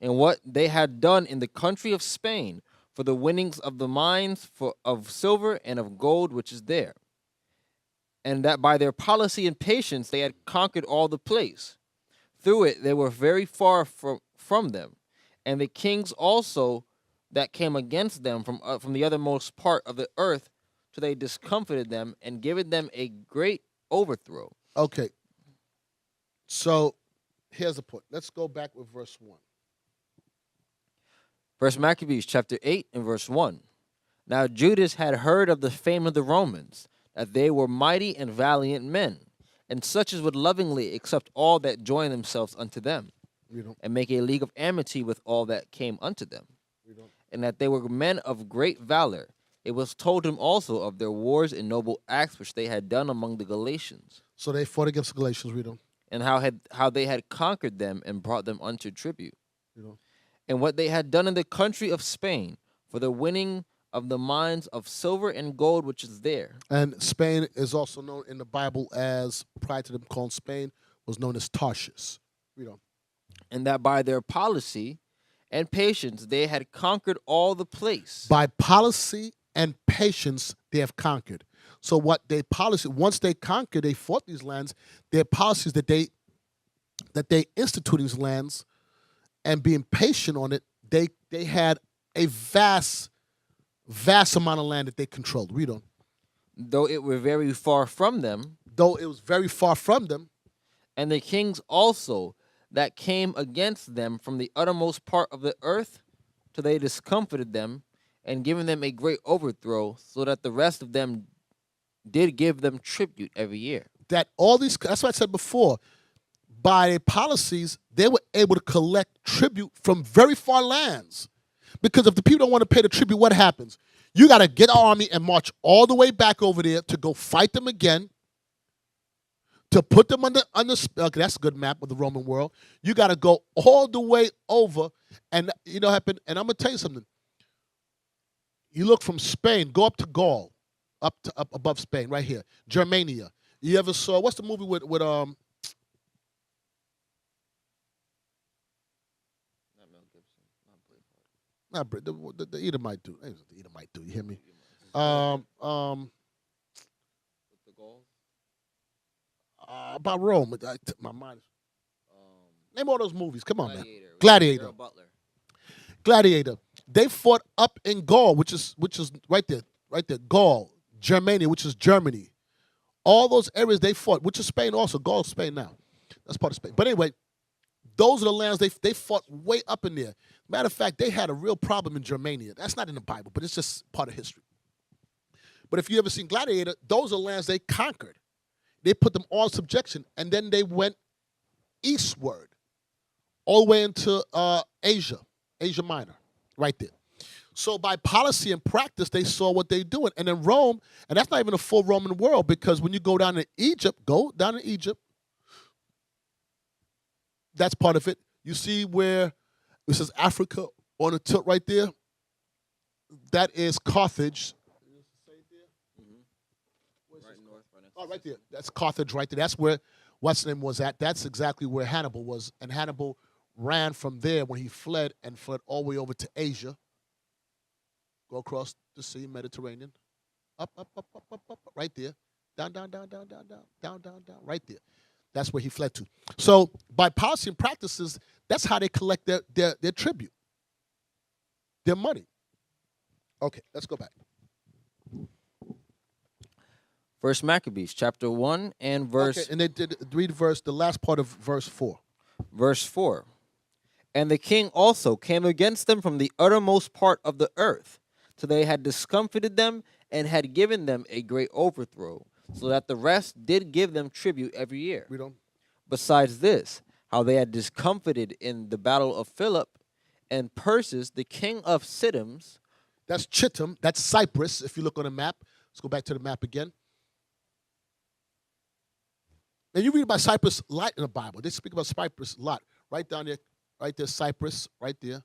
Speaker 2: and what they had done in the country of Spain for the winnings of the mines of silver and of gold which is there, and that by their policy and patience they had conquered all the place. Through it they were very far from them, and the kings also that came against them from the othermost part of the earth, till they discomfited them and given them a great overthrow.
Speaker 1: Okay. So here's the point. Let's go back with verse 1.
Speaker 2: First Maccabees chapter 8 and verse 1. Now Judas had heard of the fame of the Romans, that they were mighty and valiant men, and such as would lovingly accept all that join themselves unto them, and make a league of amity with all that came unto them, and that they were men of great valor. It was told him also of their wars and noble acts which they had done among the Galatians,
Speaker 1: So they fought against the Galatians, read on.
Speaker 2: and how they had conquered them and brought them unto tribute,
Speaker 1: Read on.
Speaker 2: and what they had done in the country of Spain for the winning of the mines of silver and gold which is there.
Speaker 1: And Spain is also known in the Bible as, prior to them calling Spain, was known as Tarshish. Read on.
Speaker 2: And that by their policy and patience they had conquered all the place.
Speaker 1: By policy and patience they have conquered. So what their policy, once they conquered, they fought these lands, their policies that they instituted these lands and being patient on it, they had a vast amount of land that they controlled. Read on.
Speaker 2: Though it were very far from them,
Speaker 1: Though it was very far from them,
Speaker 2: and the kings also that came against them from the uttermost part of the earth, till they discomfited them, and given them a great overthrow, so that the rest of them did give them tribute every year.
Speaker 1: that all these, that's what I said before, by their policies, they were able to collect tribute from very far lands. Because if the people don't want to pay the tribute, what happens? You got to get an army and march all the way back over there to go fight them again, to put them under okay, that's a good map of the Roman world. You got to go all the way over, and you know what happened. And I'm gonna tell you something. You look from Spain, go up to Gaul, up above Spain, right here, Germania. You ever saw what's the movie with
Speaker 2: Not Mel Gibson, not Braveheart.
Speaker 1: the Edomite dude. The Edomite dude. You hear me?
Speaker 2: With the Gauls?
Speaker 1: About Rome. My mind. Name all those movies. Come on, man.
Speaker 2: with
Speaker 1: Gladiator.
Speaker 2: Gerald Butler.
Speaker 1: Gladiator. They fought up in Gaul, which is right there, Gaul, Germania, which is Germany. All those areas they fought, which is Spain also. Gaul is Spain now. That's part of Spain. But anyway, those are the lands they fought way up in there. Matter of fact, they had a real problem in Germania. That's not in the Bible, but it's just part of history. But if you ever seen Gladiator, those are lands they conquered. They put them all in subjection, and then they went eastward, all the way into Asia Minor, right there. So by policy and practice, they saw what they doing. And in Rome, and that's not even a full Roman world, because when you go down to Egypt, that's part of it. You see where it says Africa on the tilt right there? That is Carthage.
Speaker 2: Right north, right next
Speaker 1: Oh, right there. That's Carthage right there. That's where what's name was at. That's exactly where Hannibal was. And Hannibal ran from there when he fled and fled all the way over to Asia. Go across the sea, Mediterranean. Up, right there. Down, right there. That's where he fled to. So by policy and practices, that's how they collect their tribute, their money. Okay, let's go back.
Speaker 2: First Maccabees, chapter 1 and
Speaker 1: Okay, and they did read the last part of verse 4.
Speaker 2: verse 4. And the king also came against them from the uttermost part of the earth, till they had discomfited them and had given them a great overthrow, so that the rest did give them tribute every year.
Speaker 1: Read on.
Speaker 2: Besides this, how they had discomfited in the battle of Philip and Persis, the king of Siddoms.
Speaker 1: That's Chittim. That's Cyprus. If you look on the map, let's go back to the map again. And you read about Cyprus a lot in the Bible. They speak about Cyprus a lot. Right down there, right there, Cyprus, right there.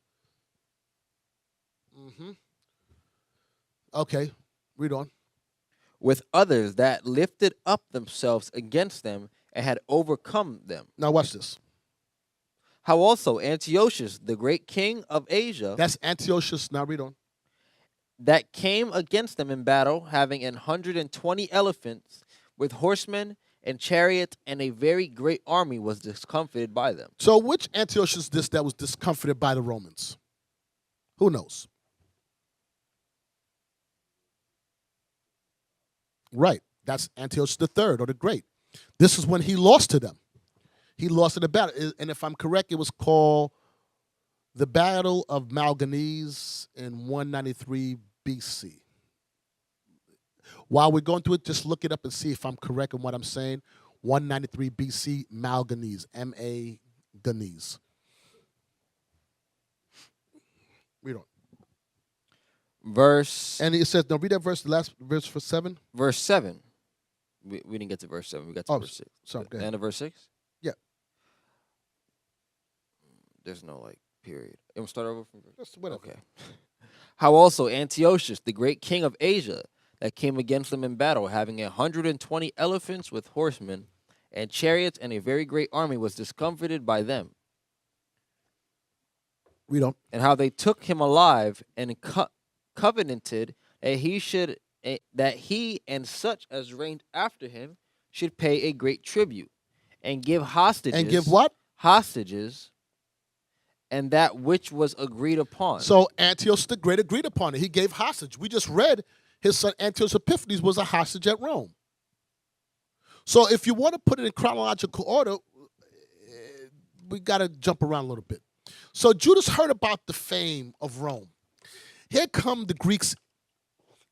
Speaker 1: Okay, read on.
Speaker 2: With others that lifted up themselves against them and had overcome them.
Speaker 1: Now watch this.
Speaker 2: How also Antiochus, the great king of Asia,
Speaker 1: That's Antiochus. Now read on.
Speaker 2: that came against them in battle, having 120 elephants with horsemen and chariots, and a very great army, was discomfited by them.
Speaker 1: So which Antiochus is this that was discomfited by the Romans? Who knows? Right. That's Antiochus III, or the Great. This is when he lost to them. He lost in the battle. And if I'm correct, it was called the Battle of Malganese in 193 BC. While we're going through it, just look it up and see if I'm correct in what I'm saying. 193 BC, Malganese, M-A Ganese. Read on. And it says, no, read that verse, the last verse for 7.
Speaker 2: Verse 7. We didn't get to verse 7. We got to verse 6.
Speaker 1: Sorry, go ahead.
Speaker 2: The end of verse 6?
Speaker 1: Yeah.
Speaker 2: There's no, period. It will start over from verse.
Speaker 1: Just whatever.
Speaker 2: Okay. How also Antiochus, the great king of Asia, that came against them in battle, having 120 elephants with horsemen and chariots and a very great army, was discomfited by them.
Speaker 1: Read on.
Speaker 2: And how they took him alive and covenanted that he and such as reigned after him should pay a great tribute and give hostages.
Speaker 1: And give what?
Speaker 2: Hostages, and that which was agreed upon.
Speaker 1: So Antiochus the Great agreed upon it. He gave hostage. We just read his son Antiochus Epiphanes was a hostage at Rome. So if you want to put it in chronological order, we got to jump around a little bit. So Judas heard about the fame of Rome. Here come the Greeks,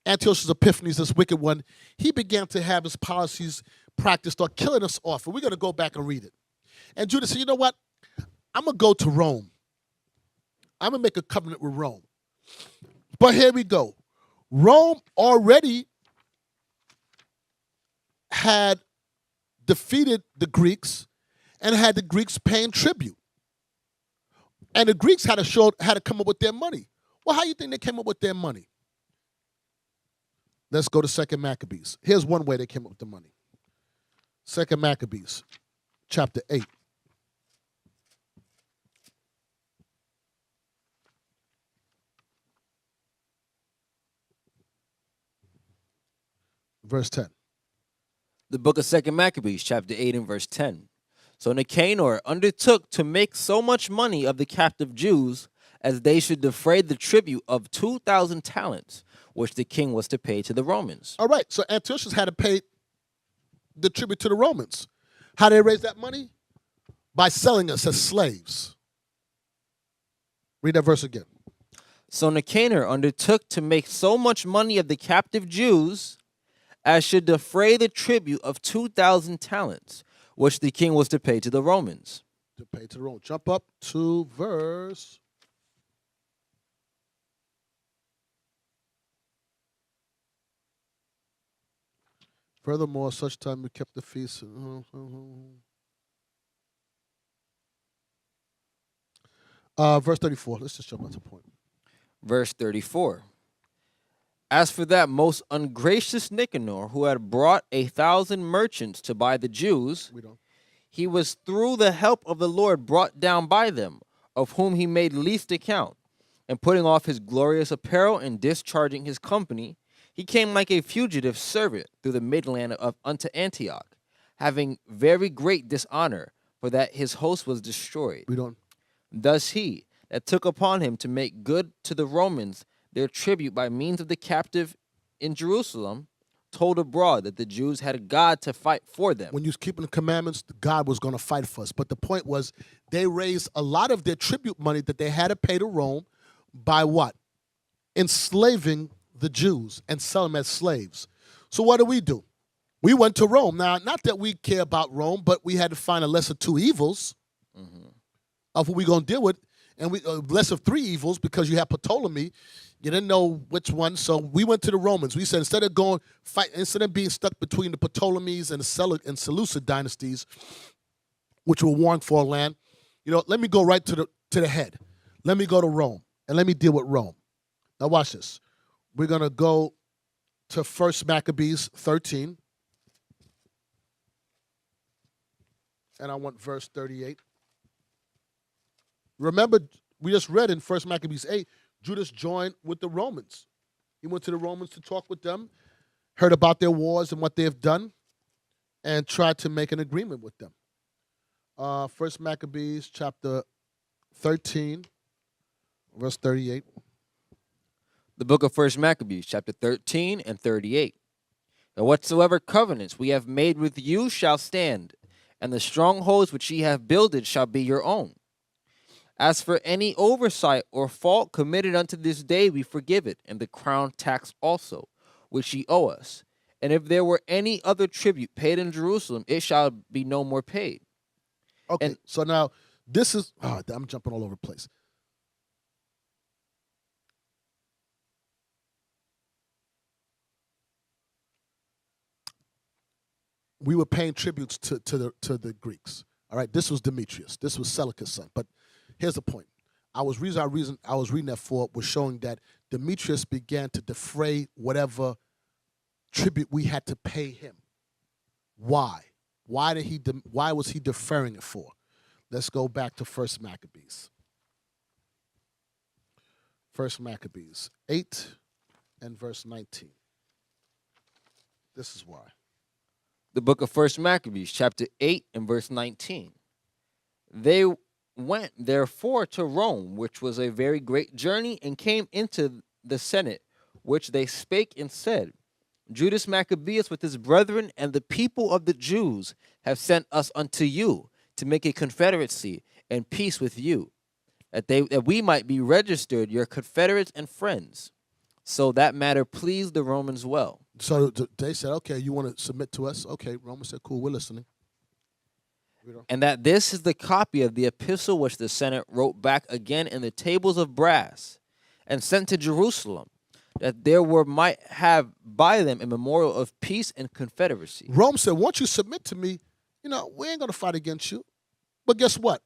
Speaker 1: Antiochus Epiphanes, this wicked one. He began to have his policies practiced, start killing us off. And we're going to go back and read it. And Judas said, you know what? I'm going to go to Rome. I'm going to make a covenant with Rome. But here we go. Rome already had defeated the Greeks and had the Greeks paying tribute. And the Greeks had to come up with their money. Well, how do you think they came up with their money? Let's go to 2 Maccabees. Here's one way they came up with the money. 2 Maccabees, chapter 8. Verse 10.
Speaker 2: The book of 2 Maccabees, chapter 8 and verse 10. So Nicanor undertook to make so much money of the captive Jews as they should defray the tribute of 2,000 talents, which the king was to pay to the Romans.
Speaker 1: All right, so Antiochus had to pay the tribute to the Romans. How did they raise that money? By selling us as slaves. Read that verse again.
Speaker 2: So Nicanor undertook to make so much money of the captive Jews as should defray the tribute of 2,000 talents, which the king was to pay to the Romans.
Speaker 1: To pay to the Romans. Jump up to verse. Furthermore, such time we kept the feast. Verse 34. Let's just jump out to the point.
Speaker 2: Verse 34. As for that most ungracious Nicanor, who had brought 1,000 merchants to buy the Jews, he was through the help of the Lord brought down by them, of whom he made least account. And putting off his glorious apparel and discharging his company, he came like a fugitive servant through the midland unto Antioch, having very great dishonor, for that his host was destroyed. Thus he that took upon him to make good to the Romans their tribute by means of the captive in Jerusalem, told abroad that the Jews had God to fight for them.
Speaker 1: When you was keeping the commandments, God was going to fight for us. But the point was, they raised a lot of their tribute money that they had to pay to Rome by what? Enslaving the Jews and selling them as slaves. So what do? We went to Rome. Now, not that we care about Rome, but we had to find a lesser two evils of who we're going to deal with, and we less of three evils, because you have Ptolemy. You didn't know which one, so we went to the Romans. We said, instead of being stuck between the Ptolemies and the Seleucid dynasties, which were warring for our land, let me go right to the head. Let me go to Rome, and let me deal with Rome. Now watch this. We're going to go to 1 Maccabees 13. And I want verse 38. Remember, we just read in 1 Maccabees 8, Judas joined with the Romans. He went to the Romans to talk with them, heard about their wars and what they have done, and tried to make an agreement with them. 1 Maccabees chapter 13, verse 38.
Speaker 2: The book of 1 Maccabees, chapter 13 and 38. And whatsoever covenants we have made with you shall stand, and the strongholds which ye have builded shall be your own. As for any oversight or fault committed unto this day, we forgive it, and the crown tax also, which ye owe us. And if there were any other tribute paid in Jerusalem, it shall be no more paid.
Speaker 1: Okay, so now this is, I'm jumping all over the place. We were paying tributes to the Greeks. All right, this was Demetrius. This was Seleucus' son. But here's the point. I was reading that for was showing that Demetrius began to defray whatever tribute we had to pay him. Why? Why was he deferring it for? Let's go back to 1 Maccabees. 1 Maccabees 8 and verse 19. This is why.
Speaker 2: The book of 1 Maccabees, chapter 8 and verse 19. They went therefore to Rome, which was a very great journey, and came into the Senate, which they spake and said, Judas Maccabeus with his brethren and the people of the Jews have sent us unto you to make a confederacy and peace with you, that we might be registered your confederates and friends. So that matter pleased the Romans well.
Speaker 1: So they said, okay, you want to submit to us? Okay, Romans said, cool, we're listening.
Speaker 2: And that this is the copy of the epistle which the Senate wrote back again in the tables of brass and sent to Jerusalem, that there might have by them a memorial of peace and confederacy.
Speaker 1: Rome said, once you submit to me, we ain't going to fight against you. But guess what?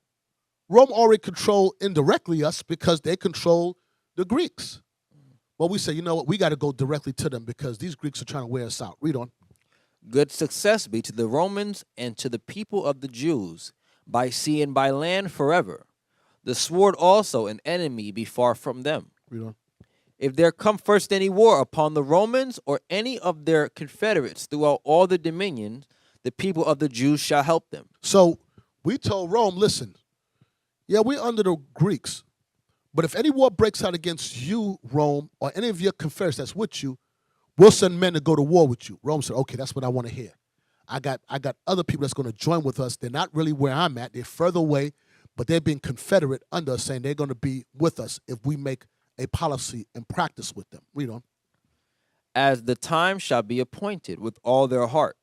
Speaker 1: Rome already controlled indirectly us because they control the Greeks. Well, we say, you know what? We got to go directly to them because these Greeks are trying to wear us out. Read on.
Speaker 2: Good success be to the Romans and to the people of the Jews, by sea and by land forever. The sword also, an enemy, be far from them.
Speaker 1: Read on.
Speaker 2: If there come first any war upon the Romans or any of their confederates throughout all the dominions, the people of the Jews shall help them.
Speaker 1: So we told Rome, listen, yeah, we're under the Greeks. But if any war breaks out against you, Rome, or any of your confederates that's with you, we'll send men to go to war with you. Rome said, okay, that's what I want to hear. I got other people that's going to join with us. They're not really where I'm at. They're further away, but they're being confederate under us, saying they're going to be with us if we make a policy and practice with them. Read on.
Speaker 2: As the time shall be appointed with all their heart.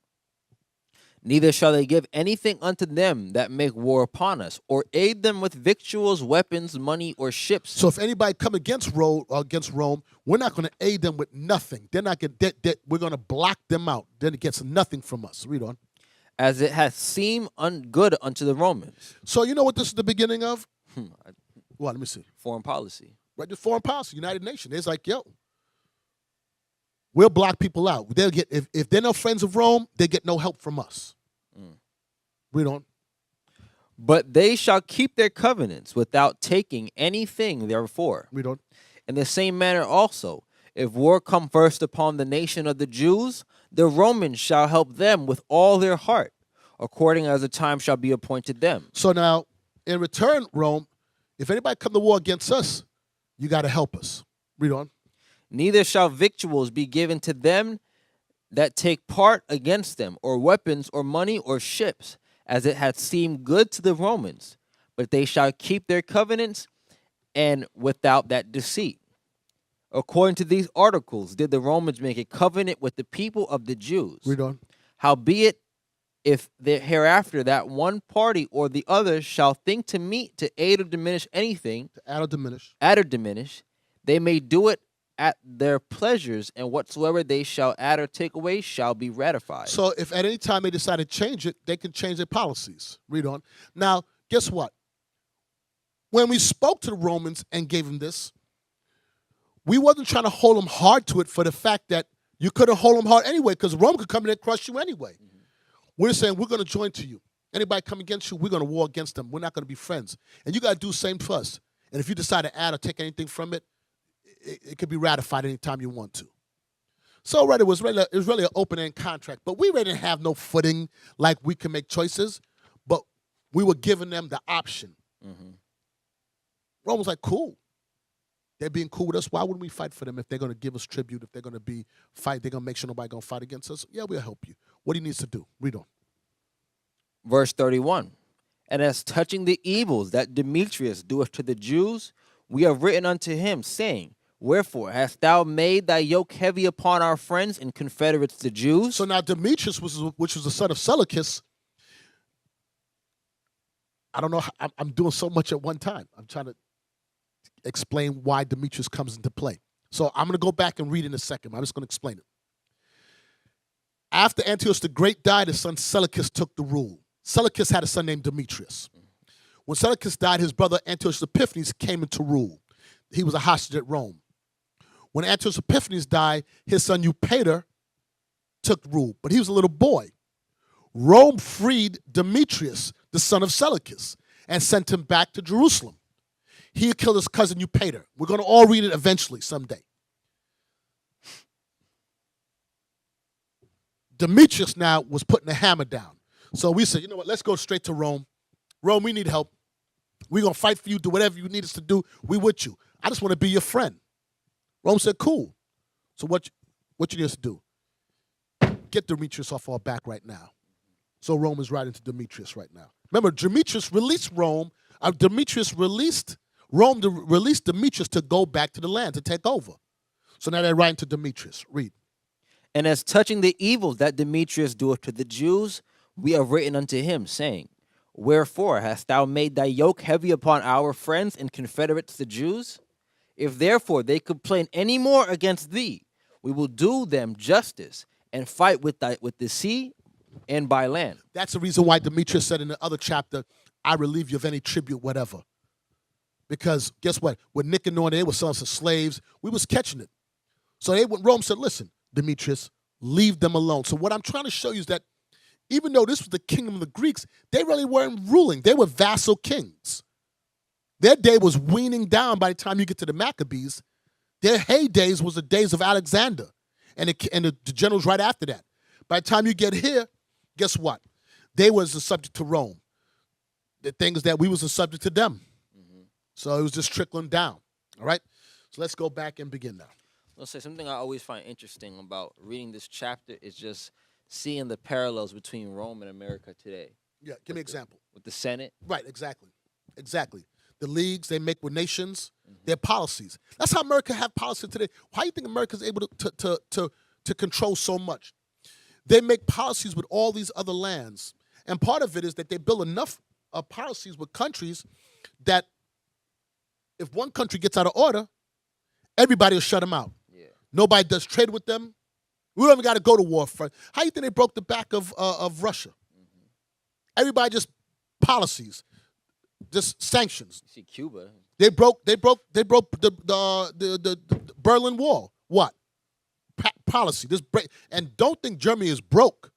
Speaker 2: Neither shall they give anything unto them that make war upon us, or aid them with victuals, weapons, money, or ships.
Speaker 1: So if anybody come against Rome, we're not going to aid them with nothing. They're not going. We're going to block them out. Then it gets nothing from us. Read on.
Speaker 2: As it hath seemed good unto the Romans.
Speaker 1: So you know what this is the beginning of? Well, let me see.
Speaker 2: Foreign policy.
Speaker 1: Right, the foreign policy, United Nations. It's like, yo, we'll block people out. They'll get if they're no friends of Rome, they get no help from us. Read on.
Speaker 2: But they shall keep their covenants without taking anything therefore.
Speaker 1: Read on.
Speaker 2: In the same manner also, if war come first upon the nation of the Jews, the Romans shall help them with all their heart, according as the time shall be appointed them.
Speaker 1: So now, in return, Rome, if anybody come to war against us, you got to help us. Read on.
Speaker 2: Neither shall victuals be given to them that take part against them, or weapons, or money, or ships, as it hath seemed good to the Romans. But they shall keep their covenants, and without that deceit. According to these articles, did the Romans make a covenant with the people of the Jews.
Speaker 1: Read on.
Speaker 2: Howbeit, if hereafter that one party or the other shall think to meet to aid or diminish anything,
Speaker 1: To add or diminish.
Speaker 2: they may do it at their pleasures, and whatsoever they shall add or take away shall be ratified.
Speaker 1: So if at any time they decide to change it, they can change their policies. Read on. Now, guess what? When we spoke to the Romans and gave them this, we wasn't trying to hold them hard to it for the fact that you couldn't hold them hard anyway, because Rome could come in and crush you anyway. Mm-hmm. We're saying we're going to join to you. Anybody come against you, we're going to war against them. We're not going to be friends. And you got to do the same for us. And if you decide to add or take anything from it, it could be ratified anytime you want to. So it was really an open-end contract. But we really didn't have no footing like we can make choices. But we were giving them the option. Mm-hmm. Rome was like, cool. They're being cool with us. Why wouldn't we fight for them if they're going to give us tribute, if they're going to fight, they're going to make sure nobody going to fight against us? Yeah, we'll help you. What he needs to do. Read on.
Speaker 2: Verse 31. And as touching the evils that Demetrius doeth to the Jews, we have written unto him, saying, Wherefore hast thou made thy yoke heavy upon our friends and confederates the Jews?
Speaker 1: So now Demetrius, which was the son of Seleucus, I don't know, I'm doing so much at one time. I'm trying to explain why Demetrius comes into play. So I'm going to go back and read in a second. I'm just going to explain it. After Antiochus the Great died, his son Seleucus took the rule. Seleucus had a son named Demetrius. When Seleucus died, his brother Antiochus Epiphanes came into rule. He was a hostage at Rome. When Antiochus Epiphanes died, his son Eupator took rule, but he was a little boy. Rome freed Demetrius, the son of Seleucus, and sent him back to Jerusalem. He killed his cousin Eupator. We're going to all read it eventually, someday. Demetrius now was putting the hammer down. So we said, you know what, let's go straight to Rome. Rome, we need help. We're going to fight for you, do whatever you need us to do. We with you. I just want to be your friend. Rome said, cool. So what you need us to do? Get Demetrius off our back right now. So Rome is writing to Demetrius right now. Remember, Demetrius released Rome. Demetrius released Rome to release Demetrius to go back to the land, to take over. So now they're writing to Demetrius. Read.
Speaker 2: And as touching the evils that Demetrius doeth to the Jews, we have written unto him, saying, Wherefore hast thou made thy yoke heavy upon our friends and confederates the Jews? If therefore they complain any more against thee, we will do them justice and fight with the sea and by land.
Speaker 1: That's the reason why Demetrius said in the other chapter, I relieve you of any tribute, whatever. Because guess what? When Nicanor and they were selling us as slaves, we was catching it. So Rome said, listen, Demetrius, leave them alone. So what I'm trying to show you is that even though this was the kingdom of the Greeks, they really weren't ruling. They were vassal kings. Their day was weaning down by the time you get to the Maccabees. Their heydays was the days of Alexander and the generals right after that. By the time you get here, guess what? They was the subject to Rome. The thing is that we was the subject to them. Mm-hmm. So it was just trickling down. All right? So let's go back and begin now.
Speaker 2: I'll say something I always find interesting about reading this chapter is just seeing the parallels between Rome and America today.
Speaker 1: Yeah, give me an example.
Speaker 2: With the Senate.
Speaker 1: Right, exactly. The leagues they make with nations, their policies. That's how America have policy today. Why do you think America is able to control so much? They make policies with all these other lands. And part of it is that they build enough policies with countries that if one country gets out of order, everybody will shut them out. Yeah. Nobody does trade with them. We don't even got to go to war first. How do you think they broke the back of Russia? Mm-hmm. Everybody just policies, just sanctions.
Speaker 2: You see Cuba.
Speaker 1: They broke the Berlin Wall. What? Policy. And don't think Germany is broke.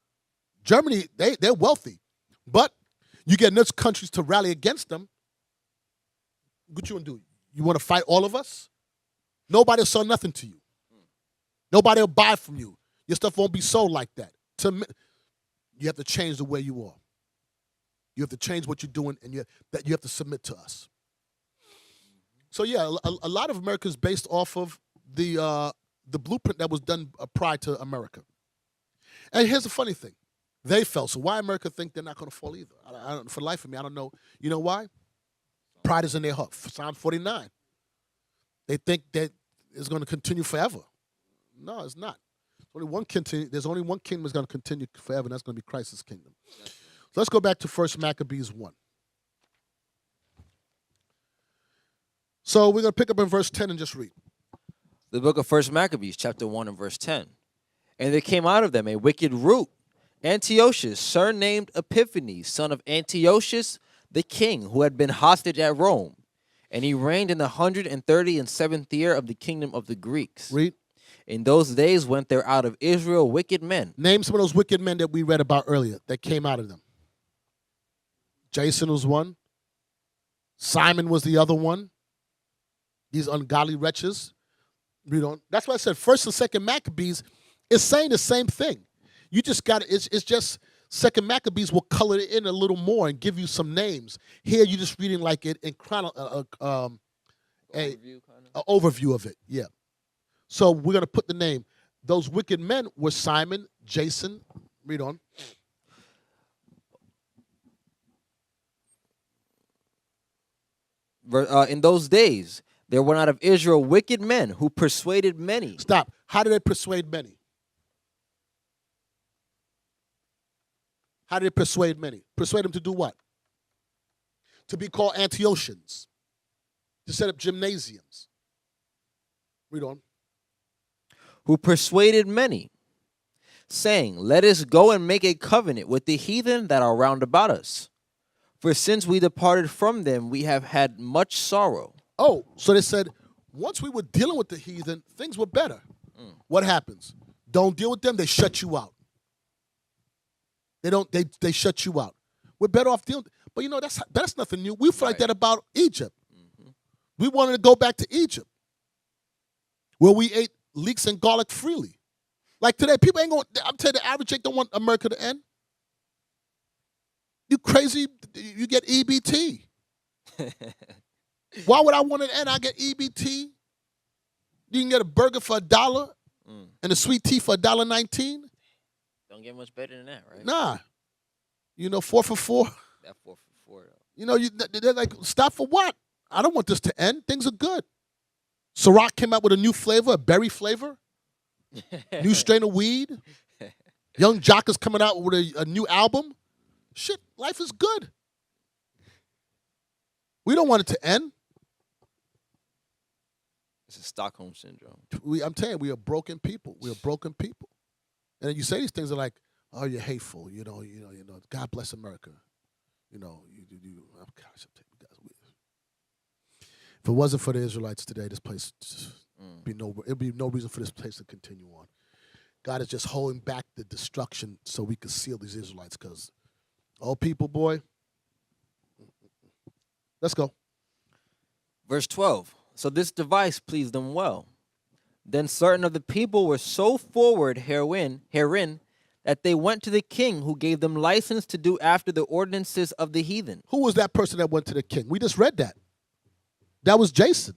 Speaker 1: Germany, they're wealthy. But you get enough countries to rally against them. What you want to do? You want to fight all of us? Nobody will sell nothing to you. Nobody will buy from you. Your stuff won't be sold like that. You have to change the way you are. You have to change what you're doing, and you have to submit to us. So yeah, a lot of America is based off of the blueprint that was done prior to America. And here's the funny thing. They fell. So why America think they're not going to fall either? I don't, for the life of me, I don't know. You know why? Pride is in their heart. Psalm 49. They think that it's going to continue forever. No, it's not. There's only one kingdom that's going to continue forever, and that's going to be Christ's kingdom. So let's go back to 1 Maccabees 1. So we're going to pick up in verse 10 and just read.
Speaker 2: The book of 1 Maccabees, chapter 1 and verse 10. And there came out of them a wicked root, Antiochus, surnamed Epiphanes, son of Antiochus the king, who had been hostage at Rome. And he reigned in the 137th year of the kingdom of the Greeks.
Speaker 1: Read.
Speaker 2: In those days went there out of Israel wicked men.
Speaker 1: Name some of those wicked men that we read about earlier that came out of them. Jason was one. Simon was the other one. These ungodly wretches. That's why I said 1st and 2nd Maccabees is saying the same thing. You just got it's just 2nd Maccabees will color it in a little more and give you some names. Here you're just reading like it in overview, an overview of it. Yeah. So we're going to put the name. Those wicked men were Simon, Jason. Read on.
Speaker 2: In those days, there went out of Israel wicked men who persuaded many.
Speaker 1: Stop. How did they persuade many? How did they persuade many? Persuade them to do what? To be called Antiochians. To set up gymnasiums. Read on.
Speaker 2: Who persuaded many, saying, let us go and make a covenant with the heathen that are round about us. For since we departed from them, we have had much sorrow.
Speaker 1: Oh, so they said, once we were dealing with the heathen, things were better. What happens? Don't deal with them, they shut you out. They shut you out. We're better off dealing. But that's nothing new. We feel like that about Egypt. Mm-hmm. We wanted to go back to Egypt, where we ate leeks and garlic freely. Like today, people ain't going. I'm telling you, the average Jake don't want America to end. You crazy? You get EBT. Why would I want it to end? I get EBT. You can get a burger for $1 and a sweet tea for $1.19.
Speaker 2: Don't get much better than that, right?
Speaker 1: Nah. 4 for $4.
Speaker 2: That 4 for $4, though.
Speaker 1: They're like, stop for what? I don't want this to end. Things are good. Ciroc came out with a new flavor, a berry flavor, new strain of weed. Young Jock is coming out with a new album. Shit, life is good. We don't want it to end.
Speaker 2: It's a Stockholm syndrome.
Speaker 1: I'm telling you, we are broken people. We are broken people. And then you say these things are like, oh, you're hateful. God bless America. Oh, gosh, I'm taking you guys with. If it wasn't for the Israelites today, this place it'd be no reason for this place to continue on. God is just holding back the destruction so we can seal these Israelites. Because, oh, people, boy. Let's go.
Speaker 2: Verse 12. So this device pleased them well. Then certain of the people were so forward herein that they went to the king, who gave them license to do after the ordinances of the heathen.
Speaker 1: Who was that person that went to the king? We just read that. That was Jason.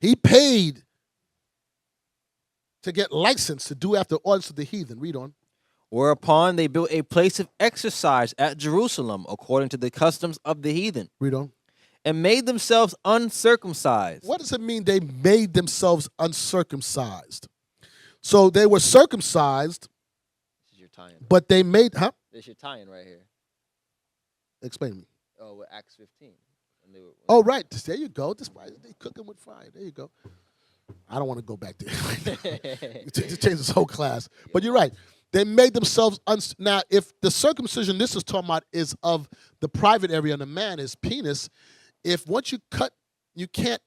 Speaker 1: He paid to get license to do after the ordinance of the heathen. Read on.
Speaker 2: Whereupon they built a place of exercise at Jerusalem, according to the customs of the heathen.
Speaker 1: Read on.
Speaker 2: And made themselves uncircumcised.
Speaker 1: What does it mean they made themselves uncircumcised? So they were circumcised,
Speaker 2: this is your tie-in.
Speaker 1: But they made,
Speaker 2: This is your tie-in right here.
Speaker 1: Explain to me.
Speaker 2: Oh, with Acts 15.
Speaker 1: Oh, right. There you go. They cooking with fire. There you go. I don't want to go back there. To change this whole class. But you're right. They made themselves now, if the circumcision this is talking about is of the private area on the man, his penis, if once you cut, you can't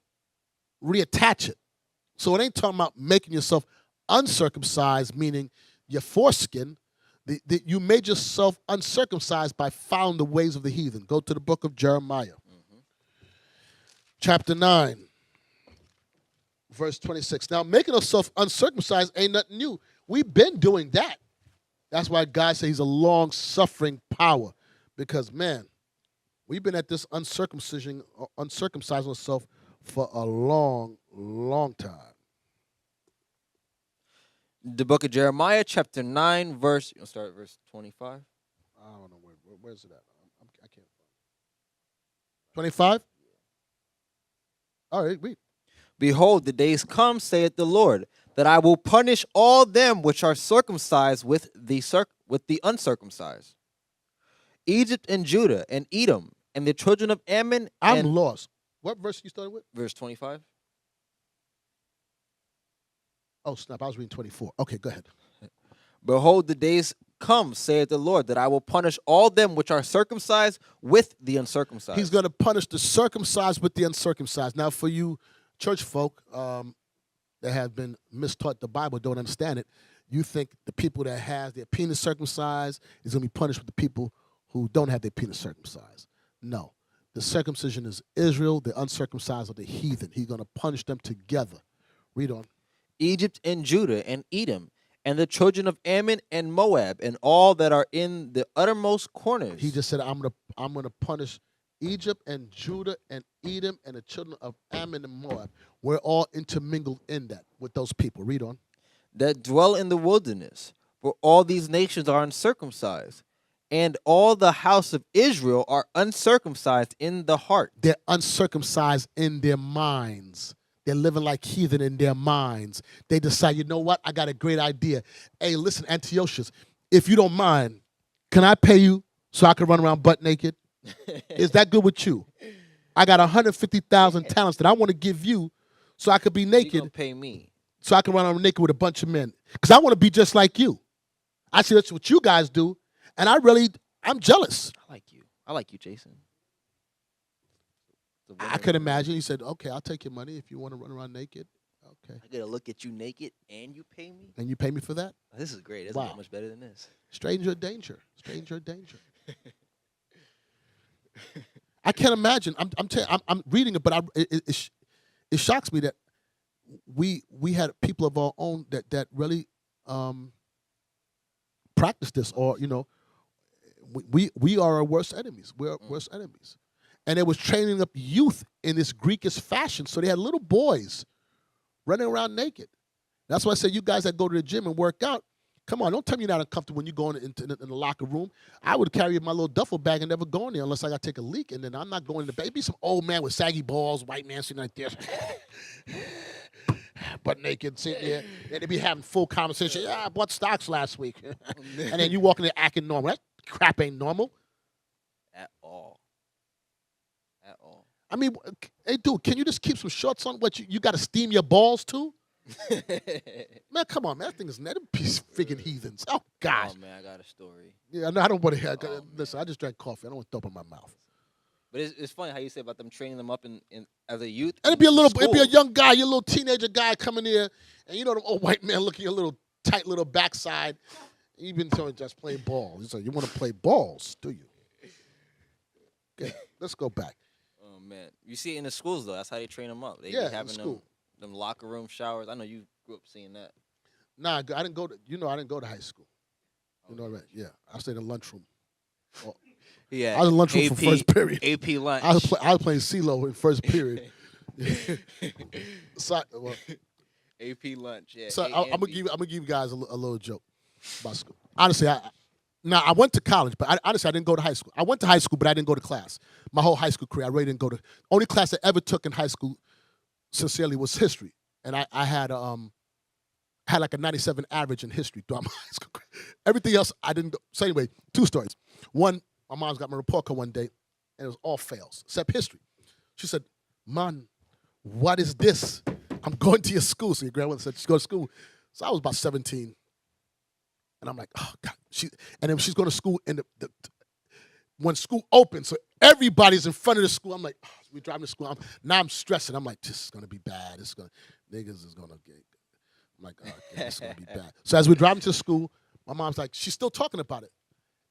Speaker 1: reattach it. So it ain't talking about making yourself uncircumcised, meaning your foreskin. You made yourself uncircumcised by following the ways of the heathen. Go to the book of Jeremiah. Chapter 9, verse 26. Now, making yourself uncircumcised ain't nothing new. We've been doing that. That's why God said he's a long-suffering power. Because, man, we've been at this uncircumcising ourselves for a long, long time.
Speaker 2: The book of Jeremiah, chapter 9, verse. You'll start at verse 25.
Speaker 1: I don't know where's it at. I can't find it. 25. All right, read.
Speaker 2: Behold, the days come, saith the Lord, that I will punish all them which are circumcised with the uncircumcised. Egypt and Judah and Edom and the children of Ammon.
Speaker 1: I'm lost. What verse you started with?
Speaker 2: Verse 25.
Speaker 1: Oh, snap. I was reading 24. Okay, go ahead.
Speaker 2: Behold, the days come, saith the Lord, that I will punish all them which are circumcised with the uncircumcised.
Speaker 1: He's going to punish the circumcised with the uncircumcised. Now, for you church folk that have been mistaught the Bible, don't understand it, you think the people that have their penis circumcised is going to be punished with the people who don't have their penis circumcised. No. The circumcision is Israel, the uncircumcised are the heathen. He's going to punish them together. Read on.
Speaker 2: Egypt and Judah and Edom and the children of Ammon and Moab and all that are in the uttermost corners.
Speaker 1: He just said, I'm gonna punish Egypt and Judah and Edom and the children of Ammon and Moab. We're all intermingled in that with those people. Read on.
Speaker 2: That dwell in the wilderness, for all these nations are uncircumcised, and all the house of Israel are uncircumcised in the heart.
Speaker 1: They're uncircumcised in their minds. They're living like heathen in their minds. They decide, you know what? I got a great idea. Hey, listen, Antiochus, if you don't mind, can I pay you so I can run around butt naked? Is that good with you? I got 150,000 talents that I want to give you so I could be naked.
Speaker 2: You gonna pay me.
Speaker 1: So I can run around naked with a bunch of men. Because I want to be just like you. I see that's what you guys do. And I'm jealous.
Speaker 2: I like you, Jason.
Speaker 1: I could imagine. He said, okay, I'll take your money if you want to run around naked. Okay.
Speaker 2: I gotta look at you naked and you pay me?
Speaker 1: And you pay me for that?
Speaker 2: This is great. It's
Speaker 1: Wow.
Speaker 2: not much better than this.
Speaker 1: Stranger danger. Stranger danger. I can't imagine. I'm reading it, but it shocks me that we had people of our own that really practice this, or we are our worst enemies. We're our worst enemies. And it was training up youth in this Greekish fashion. So they had little boys running around naked. That's why I said, you guys that go to the gym and work out, come on, don't tell me you're not uncomfortable when you go in the locker room. I would carry my little duffel bag and never go in there unless I got to take a leak. And then I'm not going in the bed. Maybe some old man with saggy balls, white man sitting like this, butt naked, sitting there. And they be having full conversation. Yeah, I bought stocks last week. And then you walk in there acting normal. That crap ain't normal.
Speaker 2: At all.
Speaker 1: I mean, hey, dude, can you just keep some shorts on? What, you got to steam your balls too? Man, come on, man. That thing is not a piece of freaking heathens. Oh, gosh.
Speaker 2: Oh, man, I got a story.
Speaker 1: Yeah, no, I don't want to hear. Listen, I just drank coffee. I don't want to throw up in my mouth.
Speaker 2: But it's funny how you say about them training them up in as a youth.
Speaker 1: And it'd be a young guy, your little teenager guy coming here, and you know, the old white man looking at your little tight little backside. You've been telling just playing ball. He's like, you want to play balls, do you? Okay, let's go back.
Speaker 2: Oh man, you see it in the schools though. That's how they train them up. They be
Speaker 1: Yeah, in
Speaker 2: having
Speaker 1: school.
Speaker 2: them locker room showers. I know you grew up seeing that.
Speaker 1: Nah, I didn't go to. I didn't go to high school. You know, right? Yeah, I stayed in the lunchroom.
Speaker 2: Yeah,
Speaker 1: I was in lunchroom for first period.
Speaker 2: AP lunch.
Speaker 1: I was playing CeeLo in first period. So,
Speaker 2: AP lunch. Yeah.
Speaker 1: so I'm gonna give you guys a little joke about school. Honestly, I went to college, but honestly I didn't go to high school. I went to high school, but I didn't go to class. My whole high school career, I really didn't go to. Only class I ever took in high school, sincerely, was history, and I had like a 97 average in history throughout my high school career. Everything else I didn't go. So anyway, two stories. One, my mom's got my report card one day, and it was all fails except history. She said, "Man, what is this? I'm going to your school." So your grandmother said, "She's going to school." So I was about 17. And I'm like, oh, God. And then she's going to school, and when school opens, so everybody's in front of the school. I'm like, oh, we're driving to school. Now I'm stressing. I'm like, this is going to be bad. Niggas is going to get. I'm like, oh, okay, this is going to be bad. So as we're driving to school, my mom's like, she's still talking about it.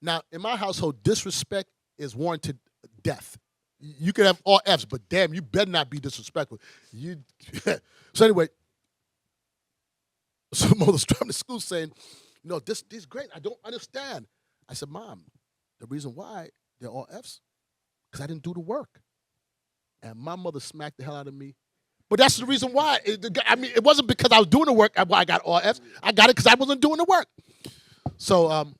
Speaker 1: Now, in my household, disrespect is warranted death. You can have all F's, but damn, you better not be disrespectful. So anyway, so mother's driving to school saying, "No, this is great. I don't understand." I said, "Mom, the reason why they're all F's, because I didn't do the work." And my mother smacked the hell out of me. But that's the reason why. I mean, it wasn't because I was doing the work why I got all Fs. I got it because I wasn't doing the work. So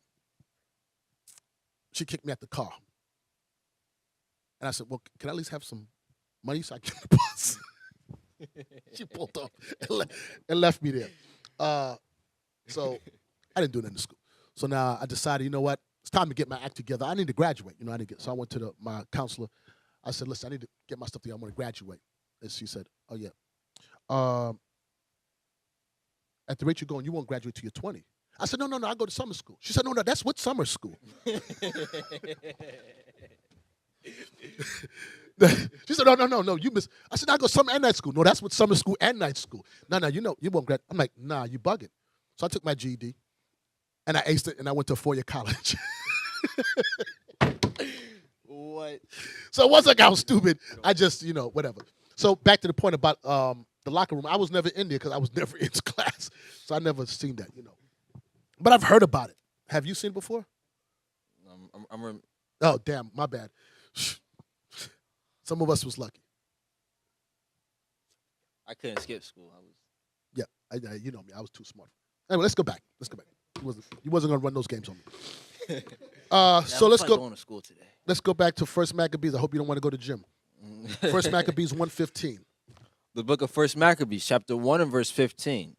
Speaker 1: she kicked me at the car. And I said, well, can I at least have some money so I can get the bus? She pulled off and left me there. So I didn't do nothing in school. So now I decided, you know what? It's time to get my act together. I need to graduate. So I went to my counselor. I said, listen, I need to get my stuff together. I want to graduate. And she said, oh, yeah. At the rate you're going, you won't graduate till you're 20. I said, no, I go to summer school. She said, no, that's what summer school. She said, no, you miss. I said, I go summer and night school. No, that's what summer school and night school. No, you won't graduate. I'm like, nah, you bugging. So I took my GED, and I aced it, and I went to a 4-year college.
Speaker 2: What?
Speaker 1: So it wasn't like I was stupid. I just, whatever. So back to the point about the locker room. I was never in there because I was never in class. So I never seen that, But I've heard about it. Have you seen it before? Oh, damn, my bad. Some of us was lucky.
Speaker 2: I couldn't skip school.
Speaker 1: Yeah, you know me. I was too smart. Anyway, let's go back. He wasn't going to run those games on me. So let's go.
Speaker 2: Going to school today.
Speaker 1: Let's go back to First Maccabees. I hope you don't want to go to gym. First Maccabees 1:15.
Speaker 2: The book of First Maccabees, chapter 1 and verse 15.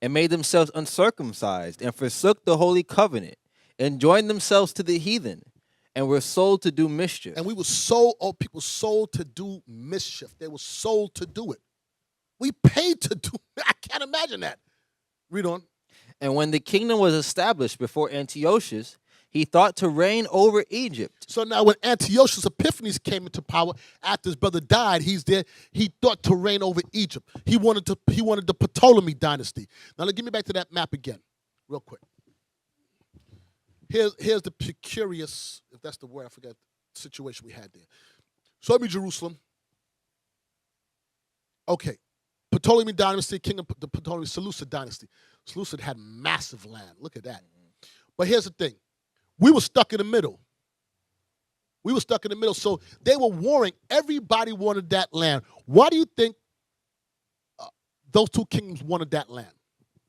Speaker 2: And made themselves uncircumcised, and forsook the holy covenant, and joined themselves to the heathen, and were sold to do mischief.
Speaker 1: And we were sold, people sold to do mischief. They were sold to do it. We paid to do it. I can't imagine that. Read on.
Speaker 2: And when the kingdom was established before Antiochus, he thought to reign over Egypt.
Speaker 1: So now when Antiochus Epiphanes came into power after his brother died, he thought to reign over Egypt. He wanted the Ptolemy dynasty. Now give me back to that map again, real quick. Here's the precarious, if that's the word, I forgot the situation we had there. So I mean Jerusalem. Okay. Ptolemy dynasty, king of the Ptolemy, Seleucid dynasty. Seleucid had massive land. Look at that. But here's the thing. We were stuck in the middle. So they were warring. Everybody wanted that land. Why do you think those two kingdoms wanted that land?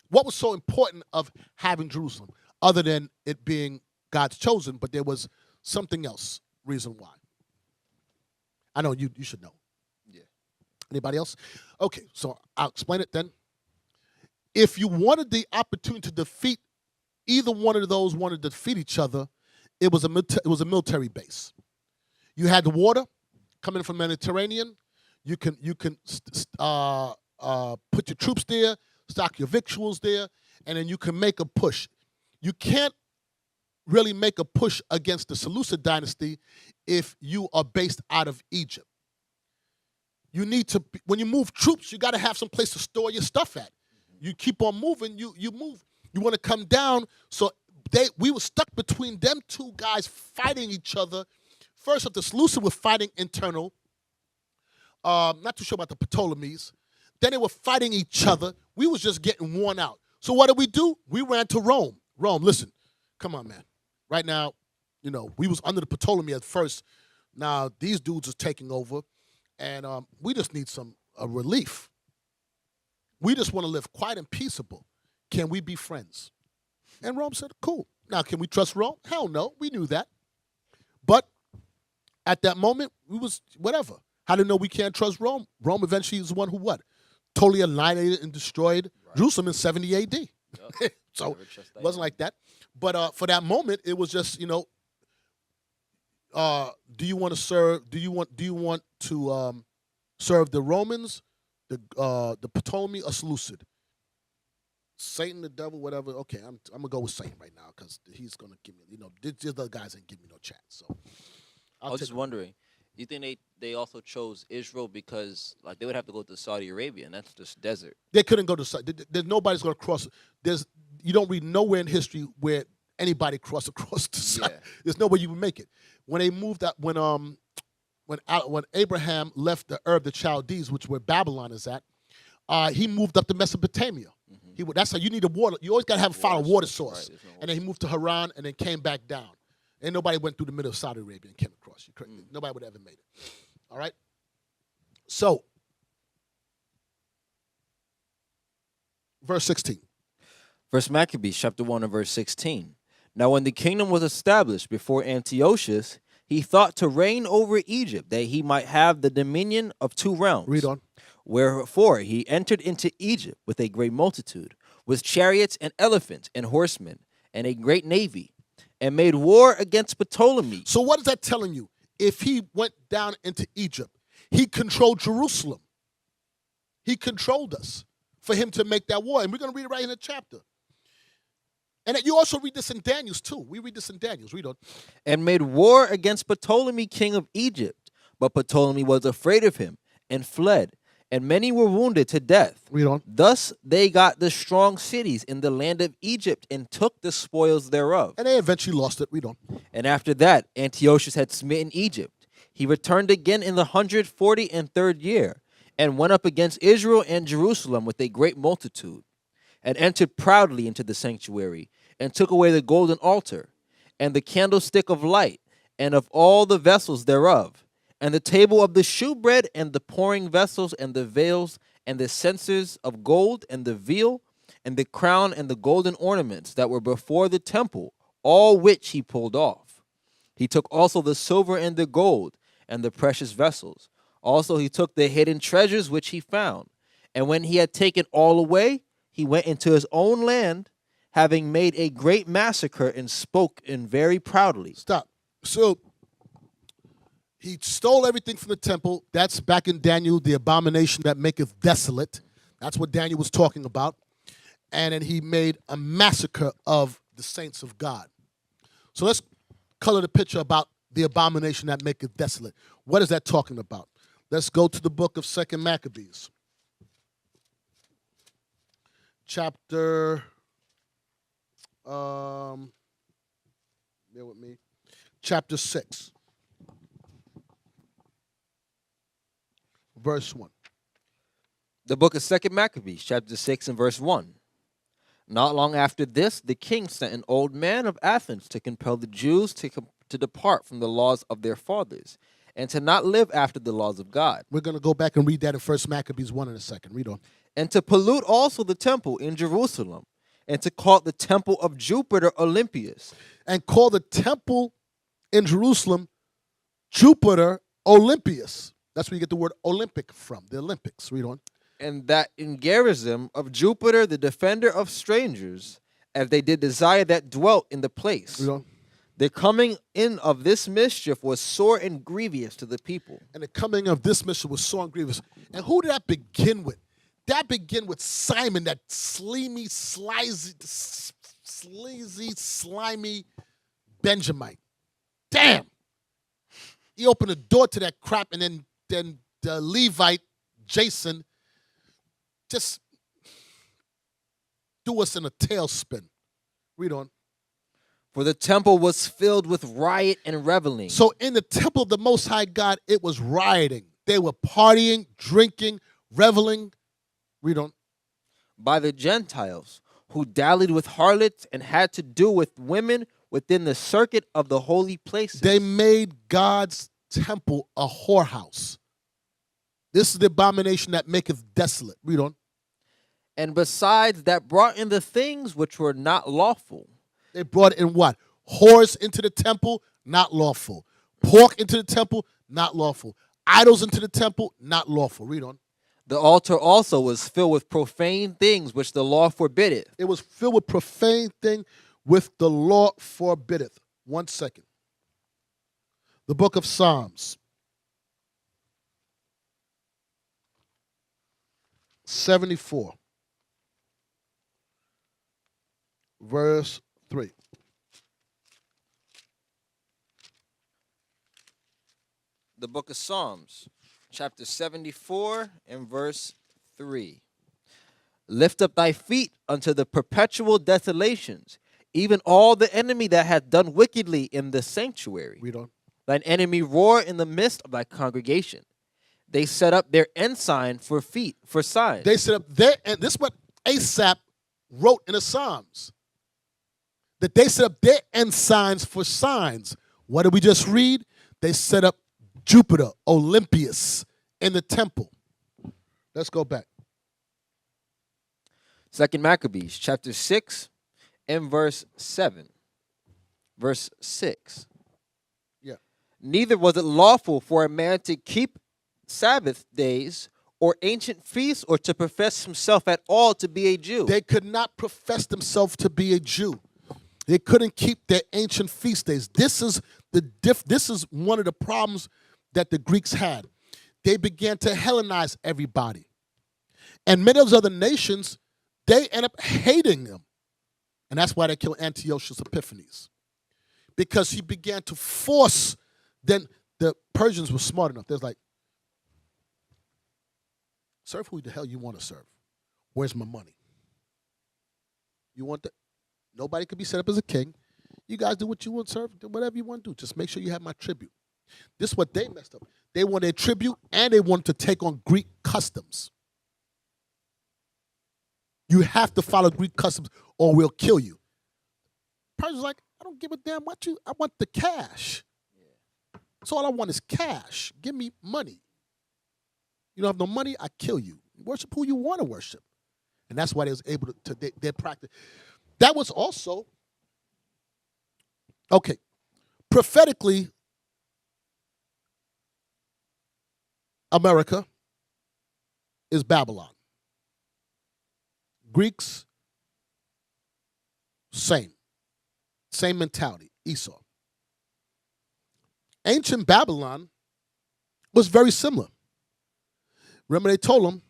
Speaker 1: What was so important of having Jerusalem, other than it being God's chosen, but there was something else, reason why? I know you should know.
Speaker 2: Yeah.
Speaker 1: Anybody else? Okay, so I'll explain it then. If you wanted the opportunity to defeat either one of those wanted to defeat each other, it was a military base. You had the water coming from the Mediterranean. You can put your troops there, stock your victuals there, and then you can make a push. You can't really make a push against the Seleucid dynasty if you are based out of Egypt. You need to, when you move troops, you got to have some place to store your stuff at. You keep on moving, you move. You want to come down, so we were stuck between them two guys fighting each other. First of the Seleucid were fighting internal. Not too sure about the Ptolemies. Then they were fighting each other. We was just getting worn out. So what did? We ran to Rome. Rome, listen, come on, man. Right now, we was under the Ptolemy at first. Now these dudes are taking over, and we just need some relief. We just want to live quiet and peaceable. Can we be friends? And Rome said, cool. Now, can we trust Rome? Hell no. We knew that. But at that moment, we was whatever. How do you know we can't trust Rome? Rome eventually is the one who what? Totally annihilated and destroyed Jerusalem in 70 AD. Yep. So it wasn't like that. But for that moment, it was just, do you want to serve? Do you want to serve the Romans, the Ptolemy, or Seleucid? Satan, the devil, whatever. Okay, I'm gonna go with Satan right now because he's gonna give me. These other guys ain't give me no chance. So
Speaker 2: I was just wondering, you think they also chose Israel because they would have to go to Saudi Arabia and that's just desert?
Speaker 1: They couldn't go to Saudi. There's nobody's gonna cross. You don't read nowhere in history where anybody crossed across the Saudi. Yeah. There's no way you would make it. When they moved out, when Abraham left the Ur of the Chaldees, which where Babylon is at, he moved up to Mesopotamia. Mm-hmm. That's how you need a water. You always got to have a water source. Right, and then he moved to Haran and then came back down. And nobody went through the middle of Saudi Arabia and came across. Nobody would have ever made it. All right? So, verse 16.
Speaker 2: First Maccabees chapter 1 and verse 16. Now when the kingdom was established before Antiochus, he thought to reign over Egypt, that he might have the dominion of 2 realms.
Speaker 1: Read on.
Speaker 2: Wherefore he entered into Egypt with a great multitude, with chariots and elephants and horsemen, and a great navy, and made war against Ptolemy.
Speaker 1: So what is that telling you? If he went down into Egypt, he controlled Jerusalem. He controlled us for him to make that war. And we're going to read it right in the chapter. And you also read this in Daniel's too. We read this in Daniel's. Read on.
Speaker 2: And made war against Ptolemy, king of Egypt. But Ptolemy was afraid of him and fled, and many were wounded to death.
Speaker 1: Read on.
Speaker 2: Thus they got the strong cities in the land of Egypt and took the spoils thereof.
Speaker 1: And they eventually lost it. Read on.
Speaker 2: And after that, Antiochus had smitten Egypt. He returned again in the 143rd year, and went up against Israel and Jerusalem with a great multitude, and entered proudly into the sanctuary, and took away the golden altar, and the candlestick of light, and of all the vessels thereof, and the table of the shewbread, and the pouring vessels, and the veils, and the censers of gold, and the veil, and the crown, and the golden ornaments that were before the temple, all which he pulled off. He took also the silver and the gold, and the precious vessels. Also he took the hidden treasures which he found. And when he had taken all away, he went into his own land, having made a great massacre, and spoke in very proudly.
Speaker 1: Stop. So he stole everything from the temple. That's back in Daniel, the abomination that maketh desolate. That's what Daniel was talking about. And then he made a massacre of the saints of God. So let's color the picture about the abomination that maketh desolate. What is that talking about? Let's go to the book of 2 Maccabees. Chapter, bear with me, chapter 6. Verse 1.
Speaker 2: The book of 2 Maccabees, chapter 6 and verse 1. Not long after this, the king sent an old man of Athens to compel the Jews to depart from the laws of their fathers, and to not live after the laws of God.
Speaker 1: We're going to go back and read that in 1 Maccabees 1 in a second. Read on.
Speaker 2: And to pollute also the temple in Jerusalem, and to call it the temple of Jupiter Olympius.
Speaker 1: And call the temple in Jerusalem Jupiter Olympius. That's where you get the word Olympic from, the Olympics. Read on.
Speaker 2: And that in Gerizim of Jupiter, the defender of strangers, as they did desire that dwelt in the place.
Speaker 1: Read on.
Speaker 2: The coming in of this mischief was sore and grievous to the people.
Speaker 1: And the coming of this mission was sore and grievous. And who did that begin with? That began with Simon, that sleazy, slimy Benjamite. Damn. He opened the door to that crap, and then the Levite, Jason, just threw us in a tailspin. Read on.
Speaker 2: For the temple was filled with riot and reveling.
Speaker 1: So in the temple of the Most High God, it was rioting. They were partying, drinking, reveling. Read on.
Speaker 2: By the Gentiles, who dallied with harlots and had to do with women within the circuit of the holy places.
Speaker 1: They made God's temple a whorehouse. This is the abomination that maketh desolate. Read on.
Speaker 2: And besides that brought in the things which were not lawful.
Speaker 1: They brought in what? Whores into the temple, not lawful. Pork into the temple, not lawful. Idols into the temple, not lawful. Read on.
Speaker 2: The altar also was filled with profane things which the law forbiddeth.
Speaker 1: It was filled with profane thing with the law forbiddeth. 1 second. The book of Psalms. 74. Verse 3.
Speaker 2: The book of Psalms, chapter 74 and verse 3. Lift up thy feet unto the perpetual desolations, even all the enemy that hath done wickedly in the sanctuary.
Speaker 1: Read on.
Speaker 2: Thine enemy roar in the midst of thy congregation. They set up their ensign for signs.
Speaker 1: They set up their, and this is what Asaph wrote in the Psalms. That they set up their ensigns for signs. What did we just read? They set up Jupiter, Olympius, in the temple. Let's go back.
Speaker 2: Second Maccabees, chapter 6, and verse 7. Verse 6.
Speaker 1: Yeah.
Speaker 2: Neither was it lawful for a man to keep Sabbath days or ancient feasts or to profess himself at all to be a Jew.
Speaker 1: They could not profess themselves to be a Jew. They couldn't keep their ancient feast days. This is one of the problems that the Greeks had. They began to Hellenize everybody. And many of those other nations, they end up hating them. And that's why they killed Antiochus Epiphanes. Because he began to force, then the Persians were smart enough. They're like, serve who the hell you want to serve. Where's my money? You want that? Nobody could be set up as a king. You guys do what you want, serve, do whatever you want to do. Just make sure you have my tribute. This is what they messed up. They wanted a tribute and they wanted to take on Greek customs. You have to follow Greek customs or we'll kill you. Persians like, I don't give a damn what you, I want the cash. So all I want is cash. Give me money. You don't have no money, I kill you. Worship who you want to worship. And that's why they was able to they practice. That was also, okay, prophetically, America is Babylon. Greeks, same mentality, Esau. Ancient Babylon was very similar. Remember they told them,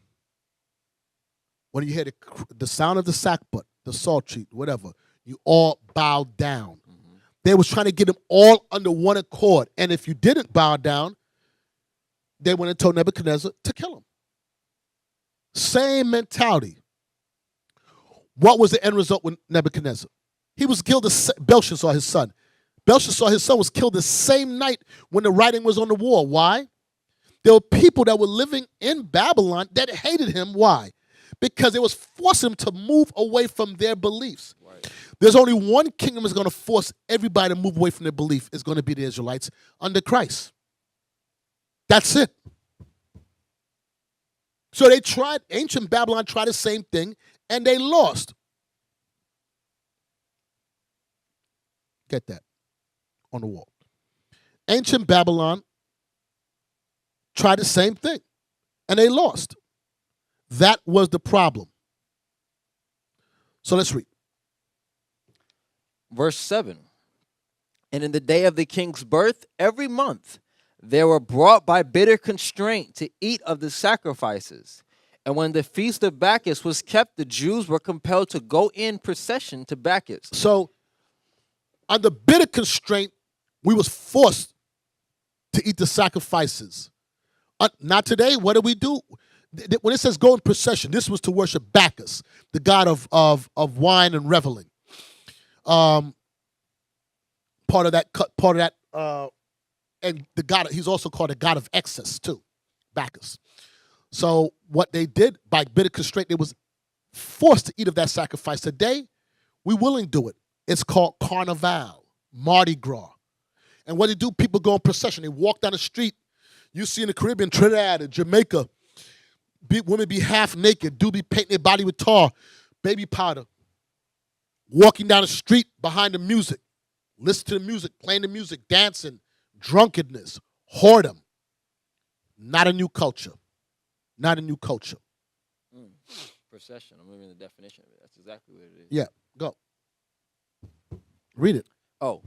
Speaker 1: when you hear the sound of the sackbut, the psaltery, whatever, you all bow down. Mm-hmm. They was trying to get them all under one accord. And if you didn't bow down, they went and told Nebuchadnezzar to kill him. Same mentality. What was the end result with Nebuchadnezzar? He was killed, Belshazzar, his son. Belshazzar, his son, was killed the same night when the writing was on the wall. Why? There were people that were living in Babylon that hated him. Why? Because it was forcing them to move away from their beliefs. Right. There's only one kingdom that's going to force everybody to move away from their belief. It's going to be the Israelites under Christ. That's it. So they tried, ancient Babylon tried the same thing, and they lost. Get that on the wall. Ancient Babylon tried the same thing, and they lost. That was the problem. So let's read.
Speaker 2: Verse 7. And in the day of the king's birth, every month, they were brought by bitter constraint to eat of the sacrifices. And when the feast of Bacchus was kept, the Jews were compelled to go in procession to Bacchus.
Speaker 1: So, under bitter constraint, we was forced to eat the sacrifices. Not today. What do we do? When it says go in procession, this was to worship Bacchus, the god of wine and reveling. Part of that, and the god, he's also called a god of excess too, Bacchus. So what they did by bitter constraint, they was forced to eat of that sacrifice. Today, we willingly do it. It's called Carnival, Mardi Gras. And what they do, people go in procession. They walk down the street. You see in the Caribbean, Trinidad, and Jamaica, women be half naked, do be painting their body with tar, baby powder, walking down the street behind the music, listen to the music, playing the music, dancing, drunkenness, whoredom. Not a new culture. Not a new culture.
Speaker 2: Procession. I'm reading the definition of it. That's exactly what it is.
Speaker 1: Yeah, go. Read it.
Speaker 2: Oh.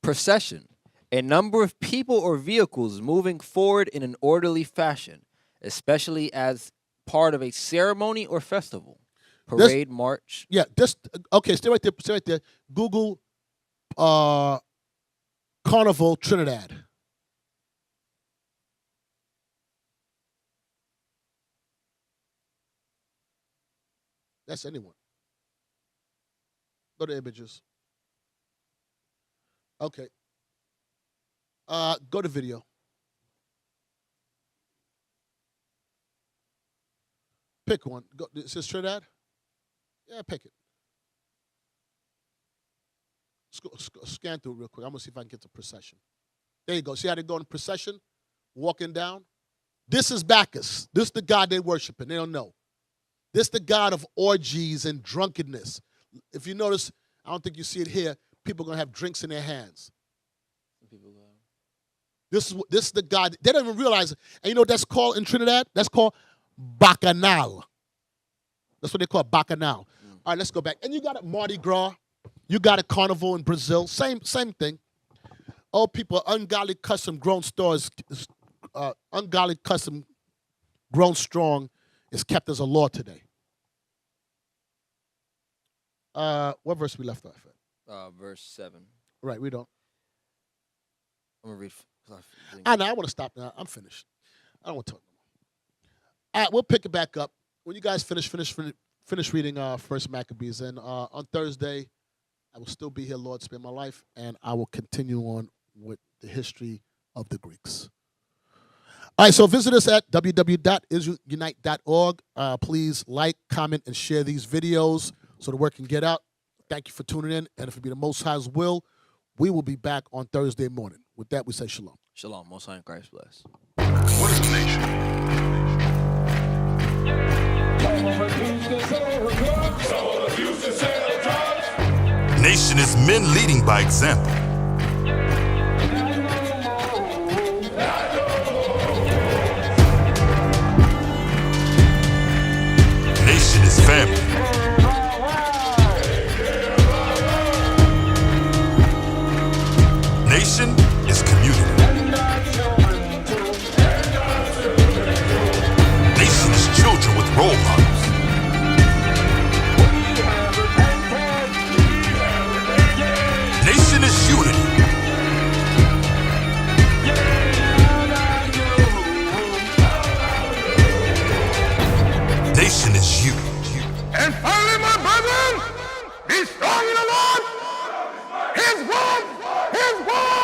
Speaker 2: Procession. A number of people or vehicles moving forward in an orderly fashion, especially as part of a ceremony or festival. Parade, march.
Speaker 1: Yeah, okay, stay right there. Google Carnival Trinidad. That's anyone. Go to images. Okay. Go to video. Pick one. Go. It says Trinidad? Yeah, pick it. Scan through it real quick. I'm going to see if I can get the procession. There you go. See how they go in procession? Walking down? This is Bacchus. This is the god they're worshiping. They don't know. This the God of orgies and drunkenness. If you notice, I don't think you see it here, people are going to have drinks in their hands. This is the God. They don't even realize it. And you know what that's called in Trinidad? That's called bacchanal. That's what they call bacchanal. All right, let's go back. And you got a Mardi Gras. You got a carnival in Brazil. Same thing. All people, ungodly custom grown stores, ungodly custom grown strong is kept as a law today. What verse we left off at?
Speaker 2: Verse 7.
Speaker 1: Right, we don't.
Speaker 2: I'm going to read.
Speaker 1: I know, I want to stop now. I'm finished. I don't want to talk no more. All right, we'll pick it back up. When you guys finish reading First Maccabees. And on Thursday, I will still be here, Lord, spare my life, and I will continue on with the history of the Greeks. All right, so visit us at www.israelunite.org. Please like, comment, and share these videos so the word can get out. Thank you for tuning in, and if it be the Most High's will, we will be back on Thursday morning. With that, we say shalom.
Speaker 2: Shalom. Most High in Christ bless.
Speaker 3: What is a nation? Nation is men leading by example. Nation is family. Nation is community. Nation is children with role models. Nation is unity. Nation is you.
Speaker 4: And finally, my brethren, be strong in the Lord, His word, His word.